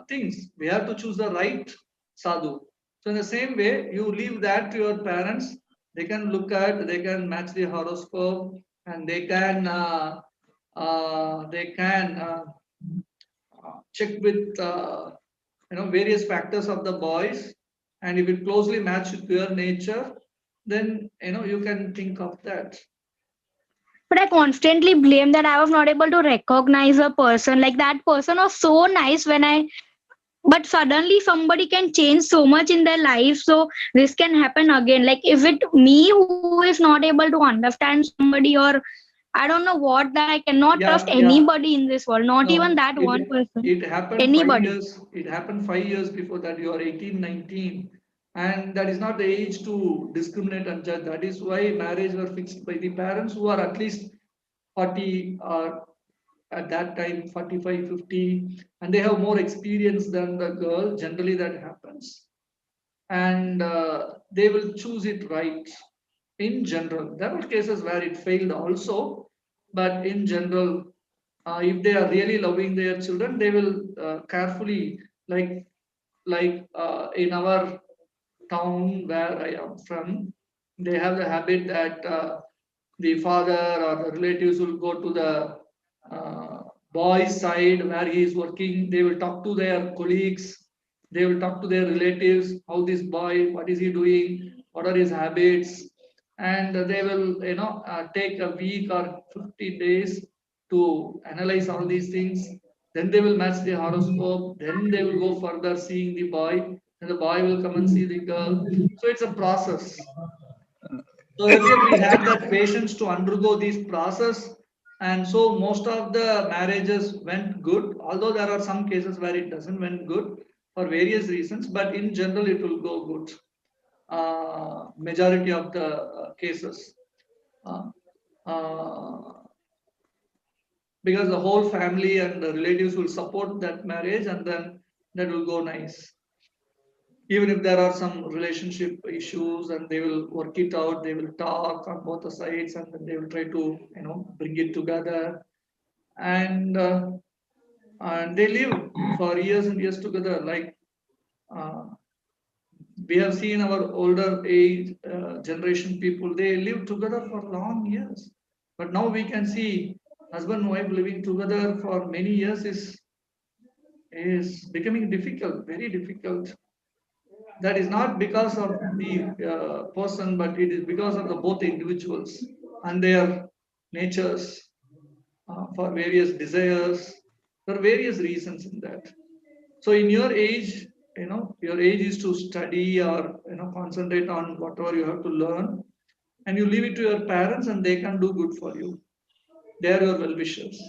things. We have to choose the right sadhu. So in the same way, you leave that to your parents. They can look at, they can match the horoscope, and they can check with various factors of the boys, and if it closely matches with your nature, then you can think of that. But I constantly blame that I was not able to recognize a person. Like that person was so nice but suddenly somebody can change so much in their life. So this can happen again. Like if it me who is not able to understand somebody, or I don't know what, that I cannot trust anybody in this world, not even that one person. It happened Anybody. 5 years. It happened 5 years before that. You are 18, 19. And that is not the age to discriminate and judge. That is why marriage were fixed by the parents who are at least 40 or at that time 45, 50, and they have more experience than the girl. Generally that happens. And they will choose it right. In general, there were cases where it failed also, but in general, if they are really loving their children, they will carefully, like in our town where I am from, they have the habit that the father or the relatives will go to the boy's side where he is working. They will talk to their colleagues, they will talk to their relatives, how this boy, what is he doing, what are his habits, and they will take a week or 50 days to analyze all these things. Then they will match the horoscope, then they will go further seeing the boy, and the boy will come and see the girl. So it's a process. So earlier we had that patience to undergo this process, and so most of the marriages went good, although there are some cases where it doesn't went good for various reasons, but in general it will go good. Majority of the cases. Because the whole family and the relatives will support that marriage, and then that will go nice. Even if there are some relationship issues, and they will work it out, they will talk on both the sides, and then they will try to bring it together, and they live for years and years together. Like we have seen our older age generation people, they live together for long years. But now we can see husband and wife living together for many years is becoming difficult, very difficult. That is not because of the person, but it is because of the both individuals and their natures, for various desires, for various reasons in that. So in your age, your age is to study or concentrate on whatever you have to learn, and you leave it to your parents, and they can do good for you. They are your well-wishers.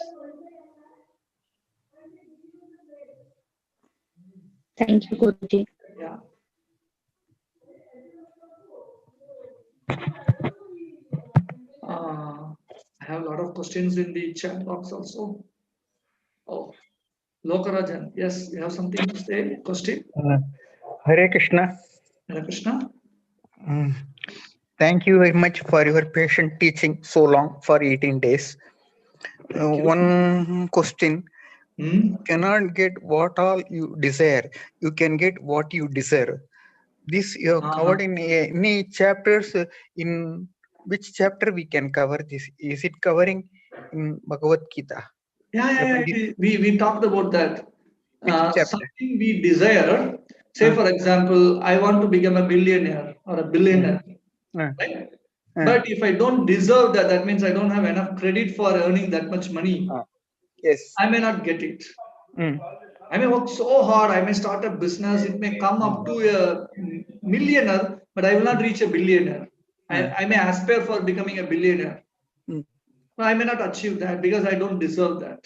Thank you, Guruji. Yeah. I have a lot of questions in the chat box also. Oh, Lokarajan, yes, you have something to say? Question? Hare Krishna. Hare Krishna. Thank you very much for your patient teaching so long for 18 days. One question. You cannot get what all you desire. You can get what you deserve. This you have covered in any chapters. In which chapter we can cover this? Is it covering in Bhagavad Gita? Yeah. We talked about that. Something we desire. Say, for example, I want to become a millionaire or a billionaire. Right? But if I don't deserve that, that means I don't have enough credit for earning that much money. Yes. I may not get it. Mm. I may work so hard. I may start a business. It may come up to a millionaire, but I will not reach a billionaire. I may aspire for becoming a billionaire. Mm. I may not achieve that because I don't deserve that.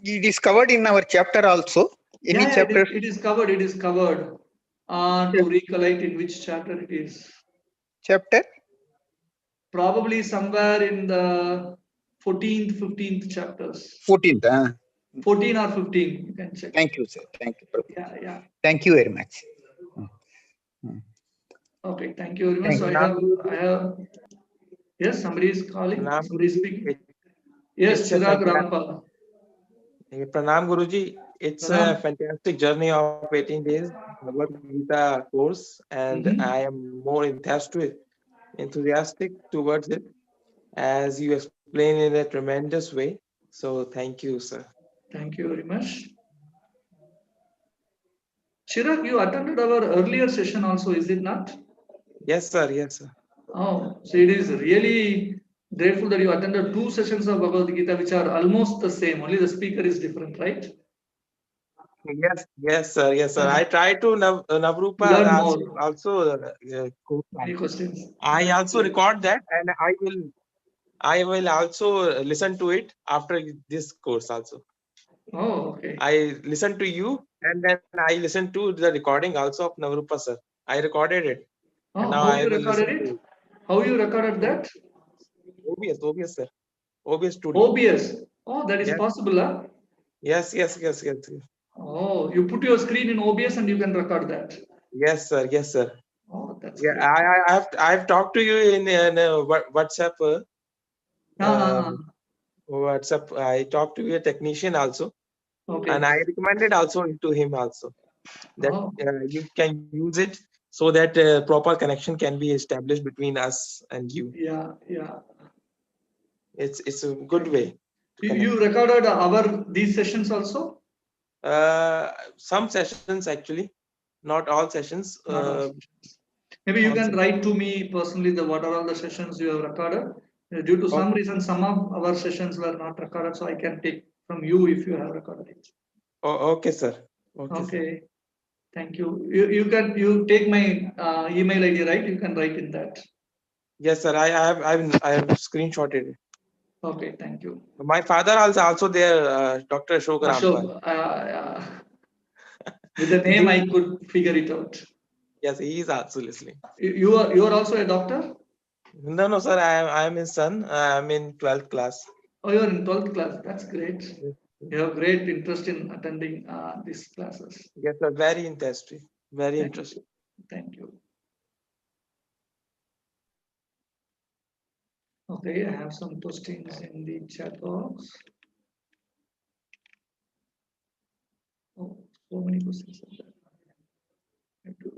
It is covered in our chapter also. Any chapter? It is covered. It is covered. To recollect in which chapter it is. Chapter? Probably somewhere in the 14th, 15th chapters. 14th. 14 or 15. You can check. Thank you, sir. Thank you. Yeah. Thank you very much. Okay. Thank you very much. So I have. Yes, somebody is calling. Somebody is speaking. Yes, Chirag Rampa. Pranam Guruji, it's a fantastic journey of 18 days Bhagavad Gita course, and I am more enthusiastic towards it, as you explain in a tremendous way. So thank you, sir. Thank you very much. Chirag, you attended our earlier session also, is it not? Yes, sir. Yes, sir. Oh, so it is really grateful that you attended 2 sessions of Bhagavad Gita, which are almost the same. Only the speaker is different, right? Yes, sir. Yes, sir. I try to Navrupa learn more. also. Any questions? I also record that, and I will also listen to it after this course also. Oh, okay. I listen to you, and then I listen to the recording also of Navrupa sir. I recorded it. Oh, and now how I you will recorded listen it? to it. How you recorded that? OBS, sir. OBS Studio. OBS. Oh, that is possible, huh? Yes. Oh, you put your screen in OBS and you can record that. Yes, sir. Yes, sir. Oh, that's great. I've talked to you in WhatsApp. WhatsApp. I talked to a technician also. Okay. And I recommended also to him also that you can use it so that proper connection can be established between us and you. Yeah. It's a good way. You recorded these sessions also? Some sessions actually, not all sessions. Not all sessions. Maybe you can write to me personally what are all the sessions you have recorded. Due to some reason, some of our sessions were not recorded, so I can take from you if you have recorded it. Okay, sir. Okay. Sir. Thank you. You take my email ID, right? You can write in that. Yes, sir. I have screenshotted it. Okay, thank you. My father also there, Dr. Ashok Rampal. With the name, I could figure it out. Yes, he is also listening. You are also a doctor? No, sir. I am his son. I am in 12th class. Oh, you are in 12th class. That's great. You have great interest in attending these classes. Yes, sir. Very interesting. Very interesting. Thank you. Okay, I have some questions in the chat box. Oh, so many questions. I have to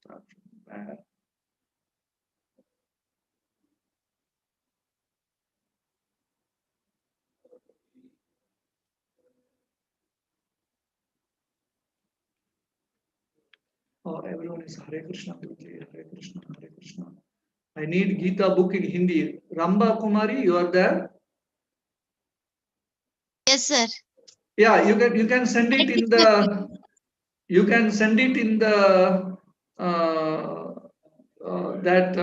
start from back. Oh, everyone is Hare Krishna, Hare Krishna, Hare Krishna. I need Gita book in Hindi. Ramba Kumari, you are there? Yes, sir. Yeah, you can send it in the that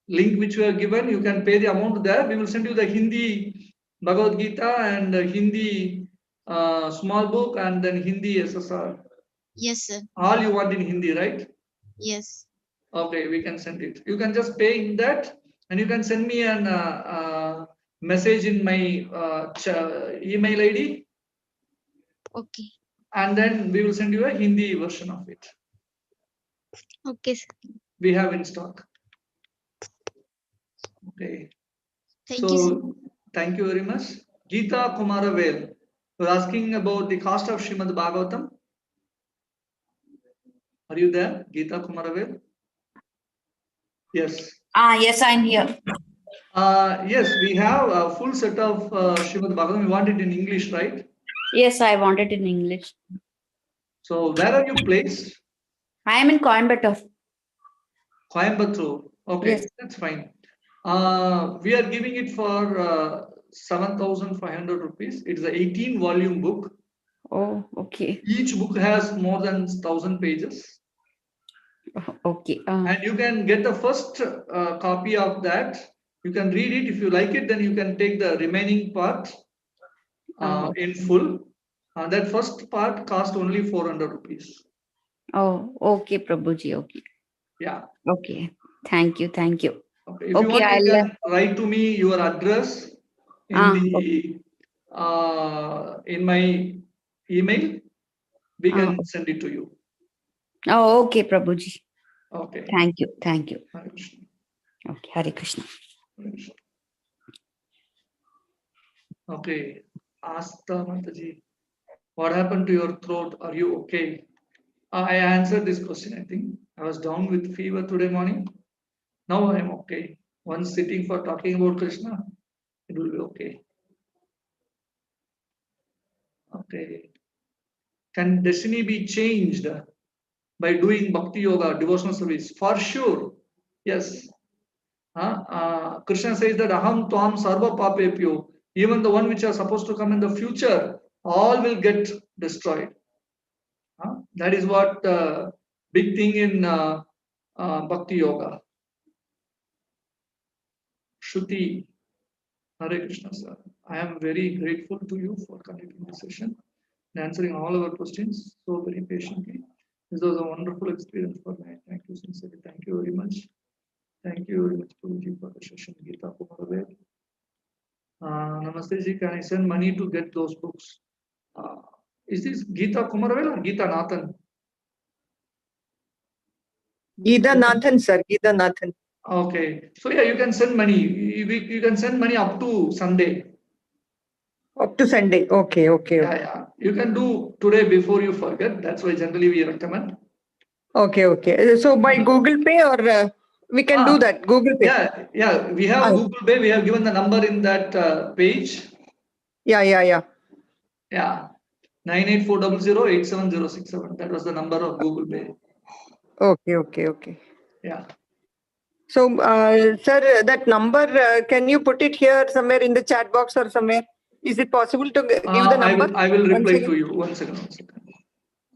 link which you have given. You can pay the amount there. We will send you the Hindi Bhagavad Gita and Hindi small book and then Hindi SSR. Yes, sir. All you want in Hindi, right? Yes. Okay, we can send it. You can just pay in that, and you can send me an message in my email ID. Okay. And then we will send you a Hindi version of it. Okay, sir. We have in stock. Okay. Thank you, sir. Thank you very much. Gita Kumaravel was asking about the cost of Srimad Bhagavatam. Are you there, Gita Kumaravel? Yes. Yes, I'm here. Yes, we have a full set of Srimad Bhagavatam. We want it in English, right? Yes, I want it in English. So where are you placed? I am in Coimbatore. Coimbatore. Okay, Yes. that's fine. We are giving it for 7,500 rupees. It's an 18 volume book. Oh, okay. Each book has more than 1,000 pages. Okay. And you can get the first copy of that. You can read it. If you like it, then you can take the remaining part in full. That first part cost only 400 rupees. Oh, okay, Prabhuji. Okay. Yeah. Okay. Thank you. Thank you. Okay. If you Okay, want, you I'll. can write to me your address in the in my email. We can send it to you. Oh, okay, Prabhuji. Okay. Thank you. Thank you. Hare Krishna. Okay, Hare Krishna. Hare Krishna. Okay. Asta Mataji, what happened to your throat? Are you okay? I answered this question, I think. I was down with fever today morning. Now I am okay. Once sitting for talking about Krishna, it will be okay. Okay. Can destiny be changed by doing bhakti yoga, devotional service? For sure. Yes. Krishna says that aham tvam sarva papepyo. Even the one which are supposed to come in the future, all will get destroyed. That is what big thing in bhakti yoga. Shruti, Hare Krishna sir. I am very grateful to you for conducting this session and answering all our questions so very patiently. This was a wonderful experience for me. Thank you sincerely. Thank you very much. Thank you very much, Guruji, for the session. Gita Kumaravel. Namaste ji, can I send money to get those books? Is this Gita Kumaravel or Gita Nathan? Gita Nathan, sir. Gita Nathan. Okay. So yeah, you can send money. You can send money up to Sunday. Up to Sunday. Okay, okay. Yeah, yeah. You can do today before you forget. That's why generally we recommend. Okay, okay. So by Google Pay or we can do that. Google Pay. Yeah, yeah. We have Google Pay. We have given the number in that page. Yeah. Yeah. 984008707. That was the number of Google Pay. Okay. Yeah. So, sir, that number, can you put it here somewhere in the chat box or somewhere? Is it possible to give the number? I will reply to you. One second.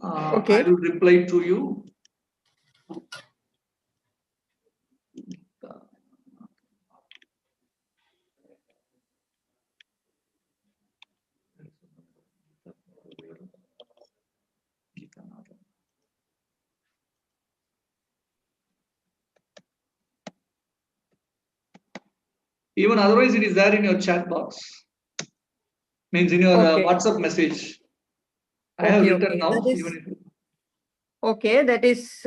Okay. I will reply to you. Even otherwise, it is there in your chat box. Means in your WhatsApp message. I have written now. That is, okay, that is.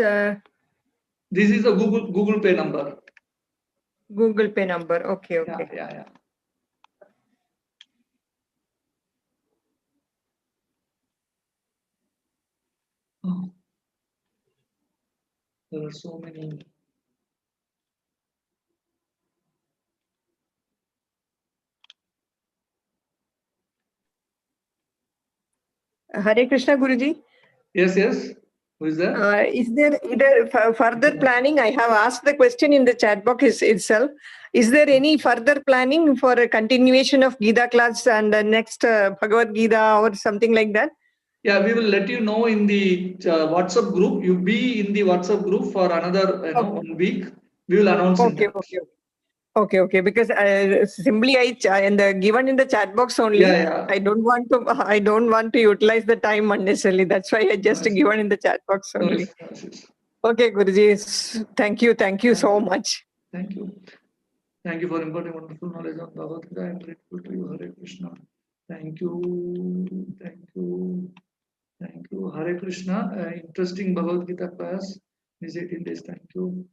This is a Google Pay number. Google Pay number. Okay. Yeah. Oh. There are so many. Hare Krishna, Guruji. Yes. Who is there? Is there further planning? I have asked the question in the chat box itself. Is there any further planning for a continuation of Gita class and the next Bhagavad Gita or something like that? Yeah, we will let you know in the WhatsApp group. You be in the WhatsApp group for another 1 week. We will announce in that. Okay. Because simply given in the chat box only. Yeah. I don't want to utilize the time unnecessarily. That's why I just given in the chat box only. Yes. Okay, Guruji. Thank you so much. Thank you for imparting wonderful knowledge on Bhagavad Gita. I am grateful to you, Hare Krishna. Thank you. Hare Krishna. Interesting Bhagavad Gita class. These 18 days. Thank you.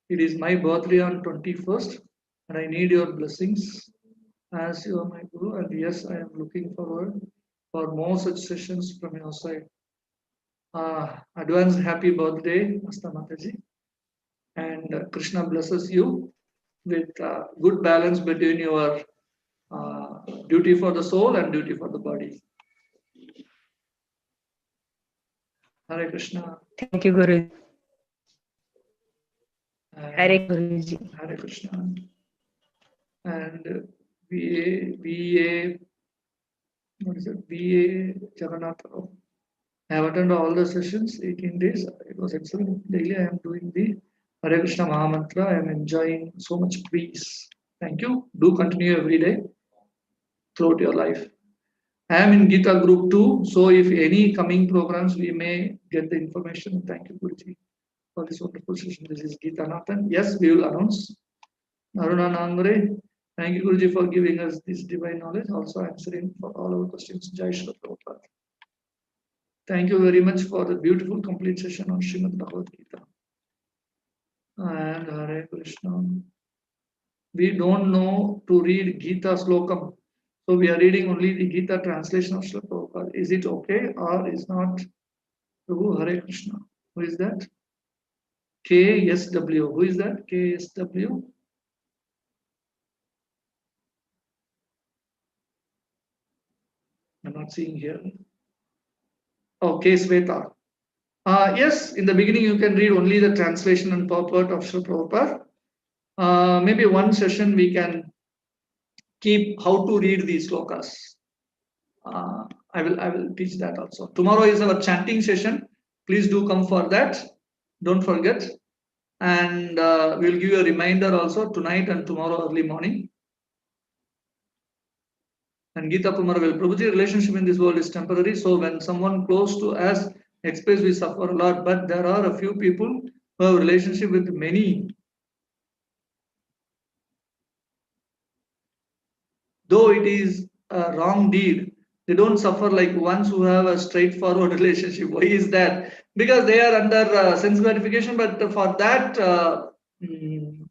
It is my birthday on 21st, and I need your blessings as you are my Guru. And yes, I am looking forward for more such sessions from your side. Advance happy birthday, Asta Mataji. And Krishna blesses you with good balance between your duty for the soul and duty for the body. Hare Krishna. Thank you, Guru. Hare Guruji. Hare Krishna. And VA, what is it? VA Jagannath Rao. I have attended all the sessions, 18 days. It was excellent. Daily I am doing the Hare Krishna Mahamantra. I am enjoying so much peace. Thank you. Do continue every day throughout your life. I am in Gita group 2. So if any coming programs, we may get the information. Thank you, Guruji, for this wonderful session. This is Gita Nathan. Yes, we will announce. Aruna Nangre. Thank you, Guruji, for giving us this divine knowledge. Also answering for all our questions. Jai Shri Prabhupada. Thank you very much for the beautiful complete session on Srimad Bhagavad Gita. And Hare Krishna. We don't know to read Gita Slokam. So we are reading only the Gita translation of Srila Prabhupada. Is it okay or is not? Prabhu Hare Krishna. Who is that? KSW. Who is that? KSW. I'm not seeing here. Oh, K. Sweta. Yes, in the beginning you can read only the translation and purport of Srila Prabhupada. Maybe one session we can keep how to read these slokas. I will teach that also. Tomorrow is our chanting session. Please do come for that. Don't forget. And we will give you a reminder also tonight and tomorrow early morning. And Gita Pumarvel, Prabhuji, relationship in this world is temporary. So when someone close to us express, we suffer a lot. But there are a few people who have relationship with many. Though it is a wrong deed, they don't suffer like ones who have a straightforward relationship. Why is that? Because they are under sense gratification, but for that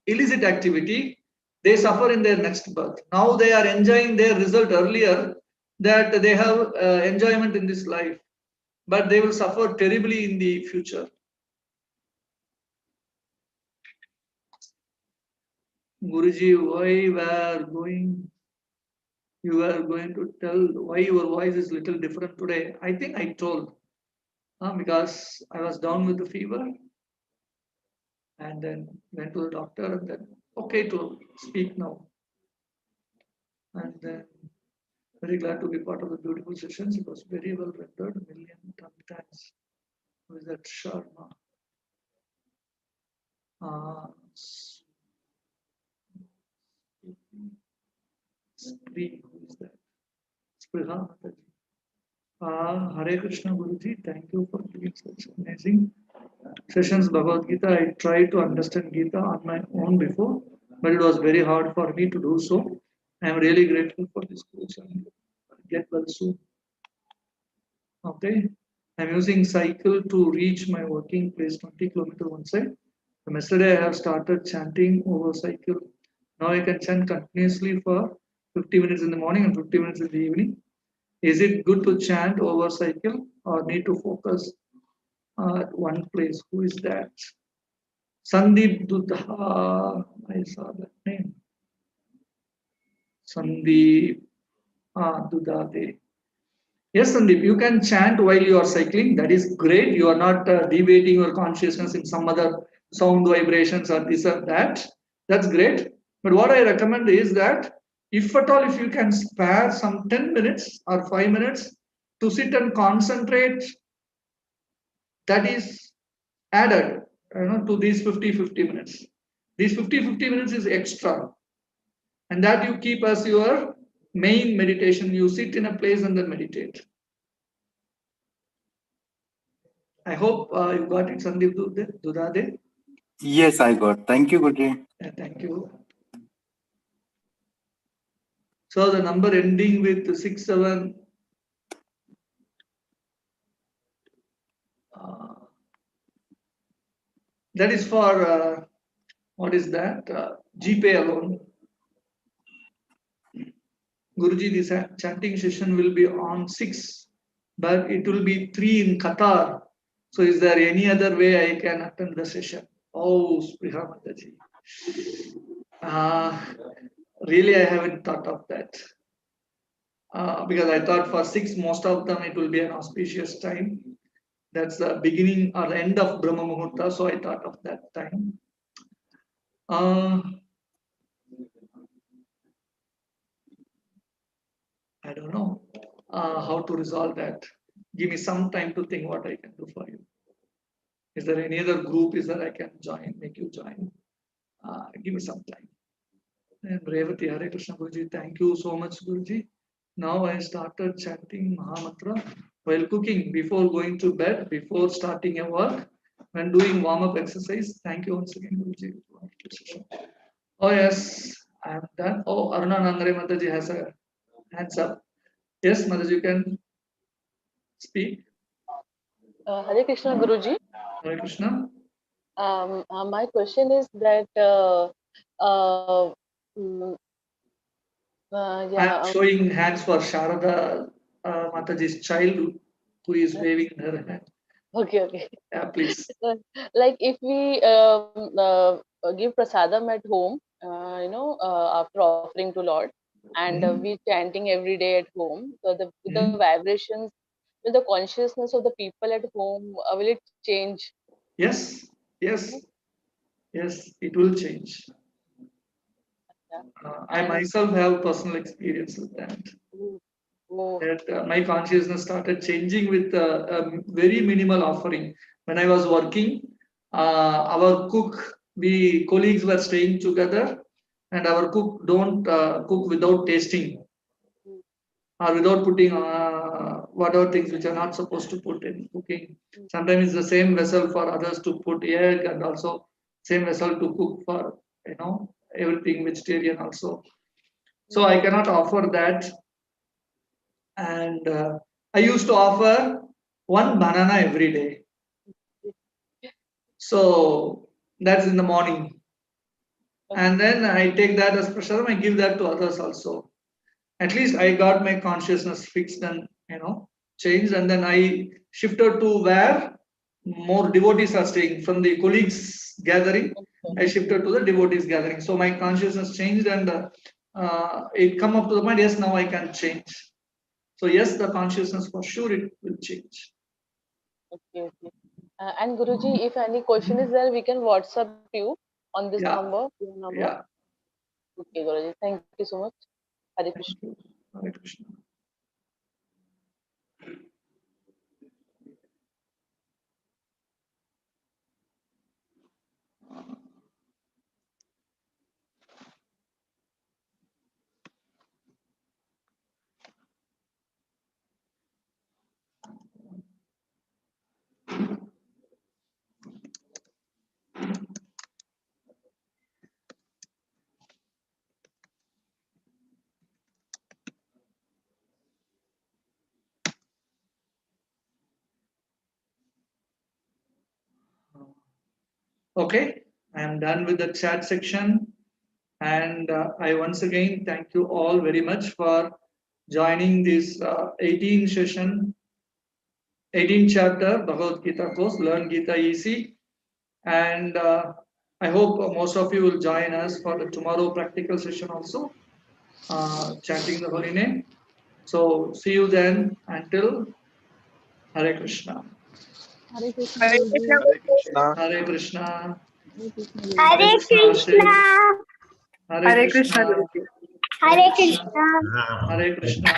illicit activity, they suffer in their next birth. Now they are enjoying their result earlier, that they have enjoyment in this life, but they will suffer terribly in the future. Guruji, why you are going to tell why your voice is little different today? I think I told, because I was down with the fever and then went to the doctor and then okay to speak now. And then very glad to be part of the beautiful sessions. It was very well rendered, a million thanks. Who is that? Sharma. Spree, who is that? Spriha Mataji. Hare Krishna Guruji, thank you for giving such amazing sessions. Bhagavad Gita, I tried to understand Gita on my own before, but it was very hard for me to do so. I am really grateful for this course and get well soon. Okay, I'm using cycle to reach my working place 20 kilometers one side. From yesterday I have started chanting over cycle. Now I can chant continuously for 50 minutes in the morning and 50 minutes in the evening. Is it good to chant over cycle or need to focus at one place? Who is that? Sandeep Dudha. I saw that name. Sandeep Dudade. Yes, Sandeep, you can chant while you are cycling. That is great. You are not debating your consciousness in some other sound vibrations or this or that. That's great. But what I recommend is that if at all, if you can spare some 10 minutes or 5 minutes to sit and concentrate, that is added to these 50 minutes. These 50 minutes is extra. And that you keep as your main meditation. You sit in a place and then meditate. I hope you got it, Sandeep Dudade. Yes, I got. Thank you, Guruji. Yeah, thank you. So the number ending with 67. That is for what is that? GPay alone. Guruji, this chanting session will be on 6, but it will be 3 in Qatar. So is there any other way I can attend the session? Oh, Spriha Mataji. Really, I haven't thought of that. Because I thought for 6, most of them it will be an auspicious time. That's the beginning or the end of Brahma Muhurta, so I thought of that time. Uh, I don't know how to resolve that. Give me some time to think what I can do for you. Is there any other group is that I can join, make you join? Give me some time. And Revati, Hare Krishna Guruji, thank you so much, Guruji. Now I started chanting Mahamantra while cooking, before going to bed, before starting a work, when doing warm-up exercise. Thank you once again, Guruji. Oh yes, I am done. Oh, Aruna Nandare Mataji has a hands up. Yes, Mataji, you can speak. Hare Krishna Guruji. Hare Krishna. My question is that mm, I yeah. am showing hands for Sharada Mataji's child who is waving her hand. Okay. Yeah, please. Like if we give prasadam at home, after offering to Lord, and we chanting every day at home, so with the vibrations, with the consciousness of the people at home, will it change? Yes, it will change. I myself have personal experience with that. That my consciousness started changing with a very minimal offering. When I was working, our cook, we colleagues were staying together, and our cook don't cook without tasting or without putting whatever things which are not supposed to put in cooking. Sometimes it's the same vessel for others to put egg, and also same vessel to cook for everything vegetarian also. So I cannot offer that, and I used to offer one banana every day. So that's in the morning, and then I take that as prasadam. I give that to others also. At least I got my consciousness fixed and changed, and then I shifted to where more devotees are staying. From the colleagues gathering, I shifted to the devotees gathering. So my consciousness changed, and it come up to the point, yes, now I can change. So yes, the consciousness for sure it will change. Okay. And Guruji, if any question is there, we can WhatsApp you on this number. Your number. Yeah. Okay, Guruji. Thank you so much. Hare Krishna. Hare Krishna. Okay, I am done with the chat section, and I once again thank you all very much for joining this 18 chapter Bhagavad Gita course, Learn Gita Easy, and I hope most of you will join us for the tomorrow practical session also, chanting the holy name. So see you then. Until Hare Krishna. Hare Krishna Guruji. Hare Krishna. Hare Krishna. Hare Krishna. Guruji. Hare Hare Krishna. Krishna. Hare Krishna.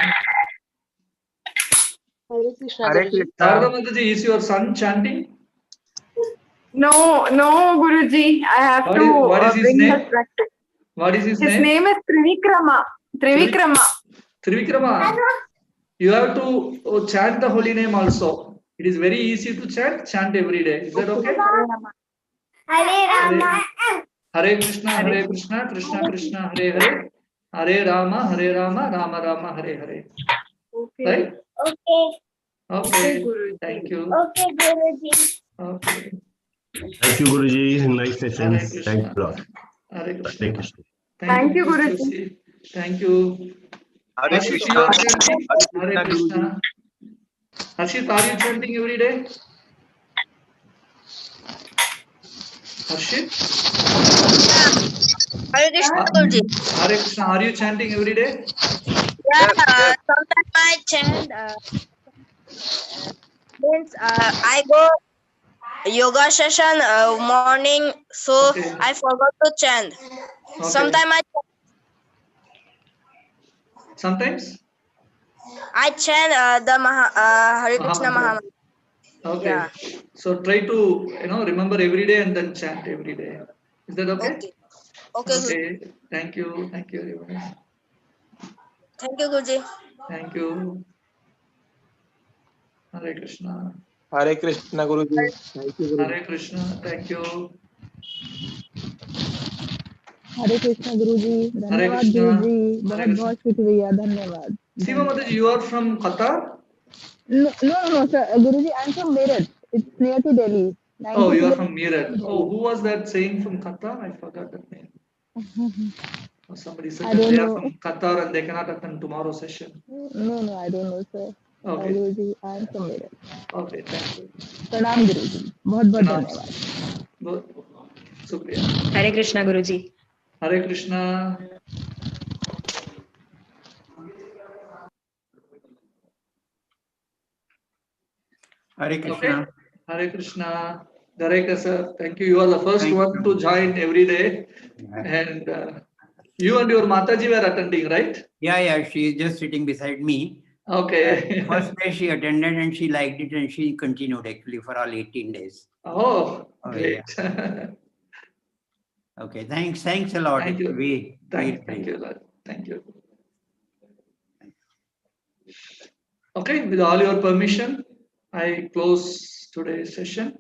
Hare Krishna. Hare Guruji. Sarada Mataji, is your son chanting? No, Guruji. I have What is his bring name? his practice. What is his His name? name is Trivikrama. Trivikrama. You have to chant the holy name also. It is very easy to chant. Chant every day. Is that okay? Hare Rama. Hare Krishna, Hare Krishna, Krishna Krishna, Hare Hare. Hare Rama, Rama Rama, Hare Hare. Right? Okay. Okay. Thank you. Okay, Guruji. Okay. Thank you, Guruji. Nice Hare sessions. Krishna. Thanks a lot. Hare Krishna. Hare Krishna. Thank you, Guruji. Joshi. Thank you. Hare Harshit, Krishna. you are chanting? Hare Hare Krishna. Harshit, are you chanting every day? Harshit? Hare Krishna Guruji. Hare Krishna, are you chanting every day? Yeah, sometimes I chant. Means I go yoga session morning, so Okay. I forgot to chant. Okay. Sometimes Sometimes I chant the Hare Krishna Mahamantra. Mahamantra. Okay. Yeah. So try to remember every day and then chant every day. Is that okay? Okay. Okay, Guruji. Okay. Thank you. Thank you, everyone. Thank you, Guruji. Thank you. Hare Krishna. Hare Krishna, Guruji. Thank you, Guruji. Hare Krishna. Thank you. Hare Krishna Guruji Hare धन्यवाद Krishna. गुरुजी Hare बहुत Krishna. बहुत शुक्रिया धन्यवाद Siva Mataji, you are from Qatar? no sir guruji I'm from Meerut it's near to Delhi 90 Oh, you are kilometers from Meerut. from Oh, who was that saying from Qatar? I forgot that name. Delhi. Oh, somebody said I that don't they are know. from Qatar and they cannot attend tomorrow's session. No, I don't know, sir. Okay. Guruji, I am from Meerut. Okay, thank you. प्रणाम गुरुजी बहुत बहुत Pranam. धन्यवाद Good. Shukriya. Hare Krishna, Guruji. Hare Krishna. Hare Krishna. Okay. Hare Krishna. Dareka sir, thank you. You are the first Thank one you. to join every day. And you and your Mataji were attending, right? Yeah, she is just sitting beside me. Okay. First day she attended and she liked it and she continued actually for all 18 days. Oh, Oh, great. yeah. Okay, thanks a lot. Thank you. We Thank you, Lord. Thank you. Okay, with all your permission, I close today's session.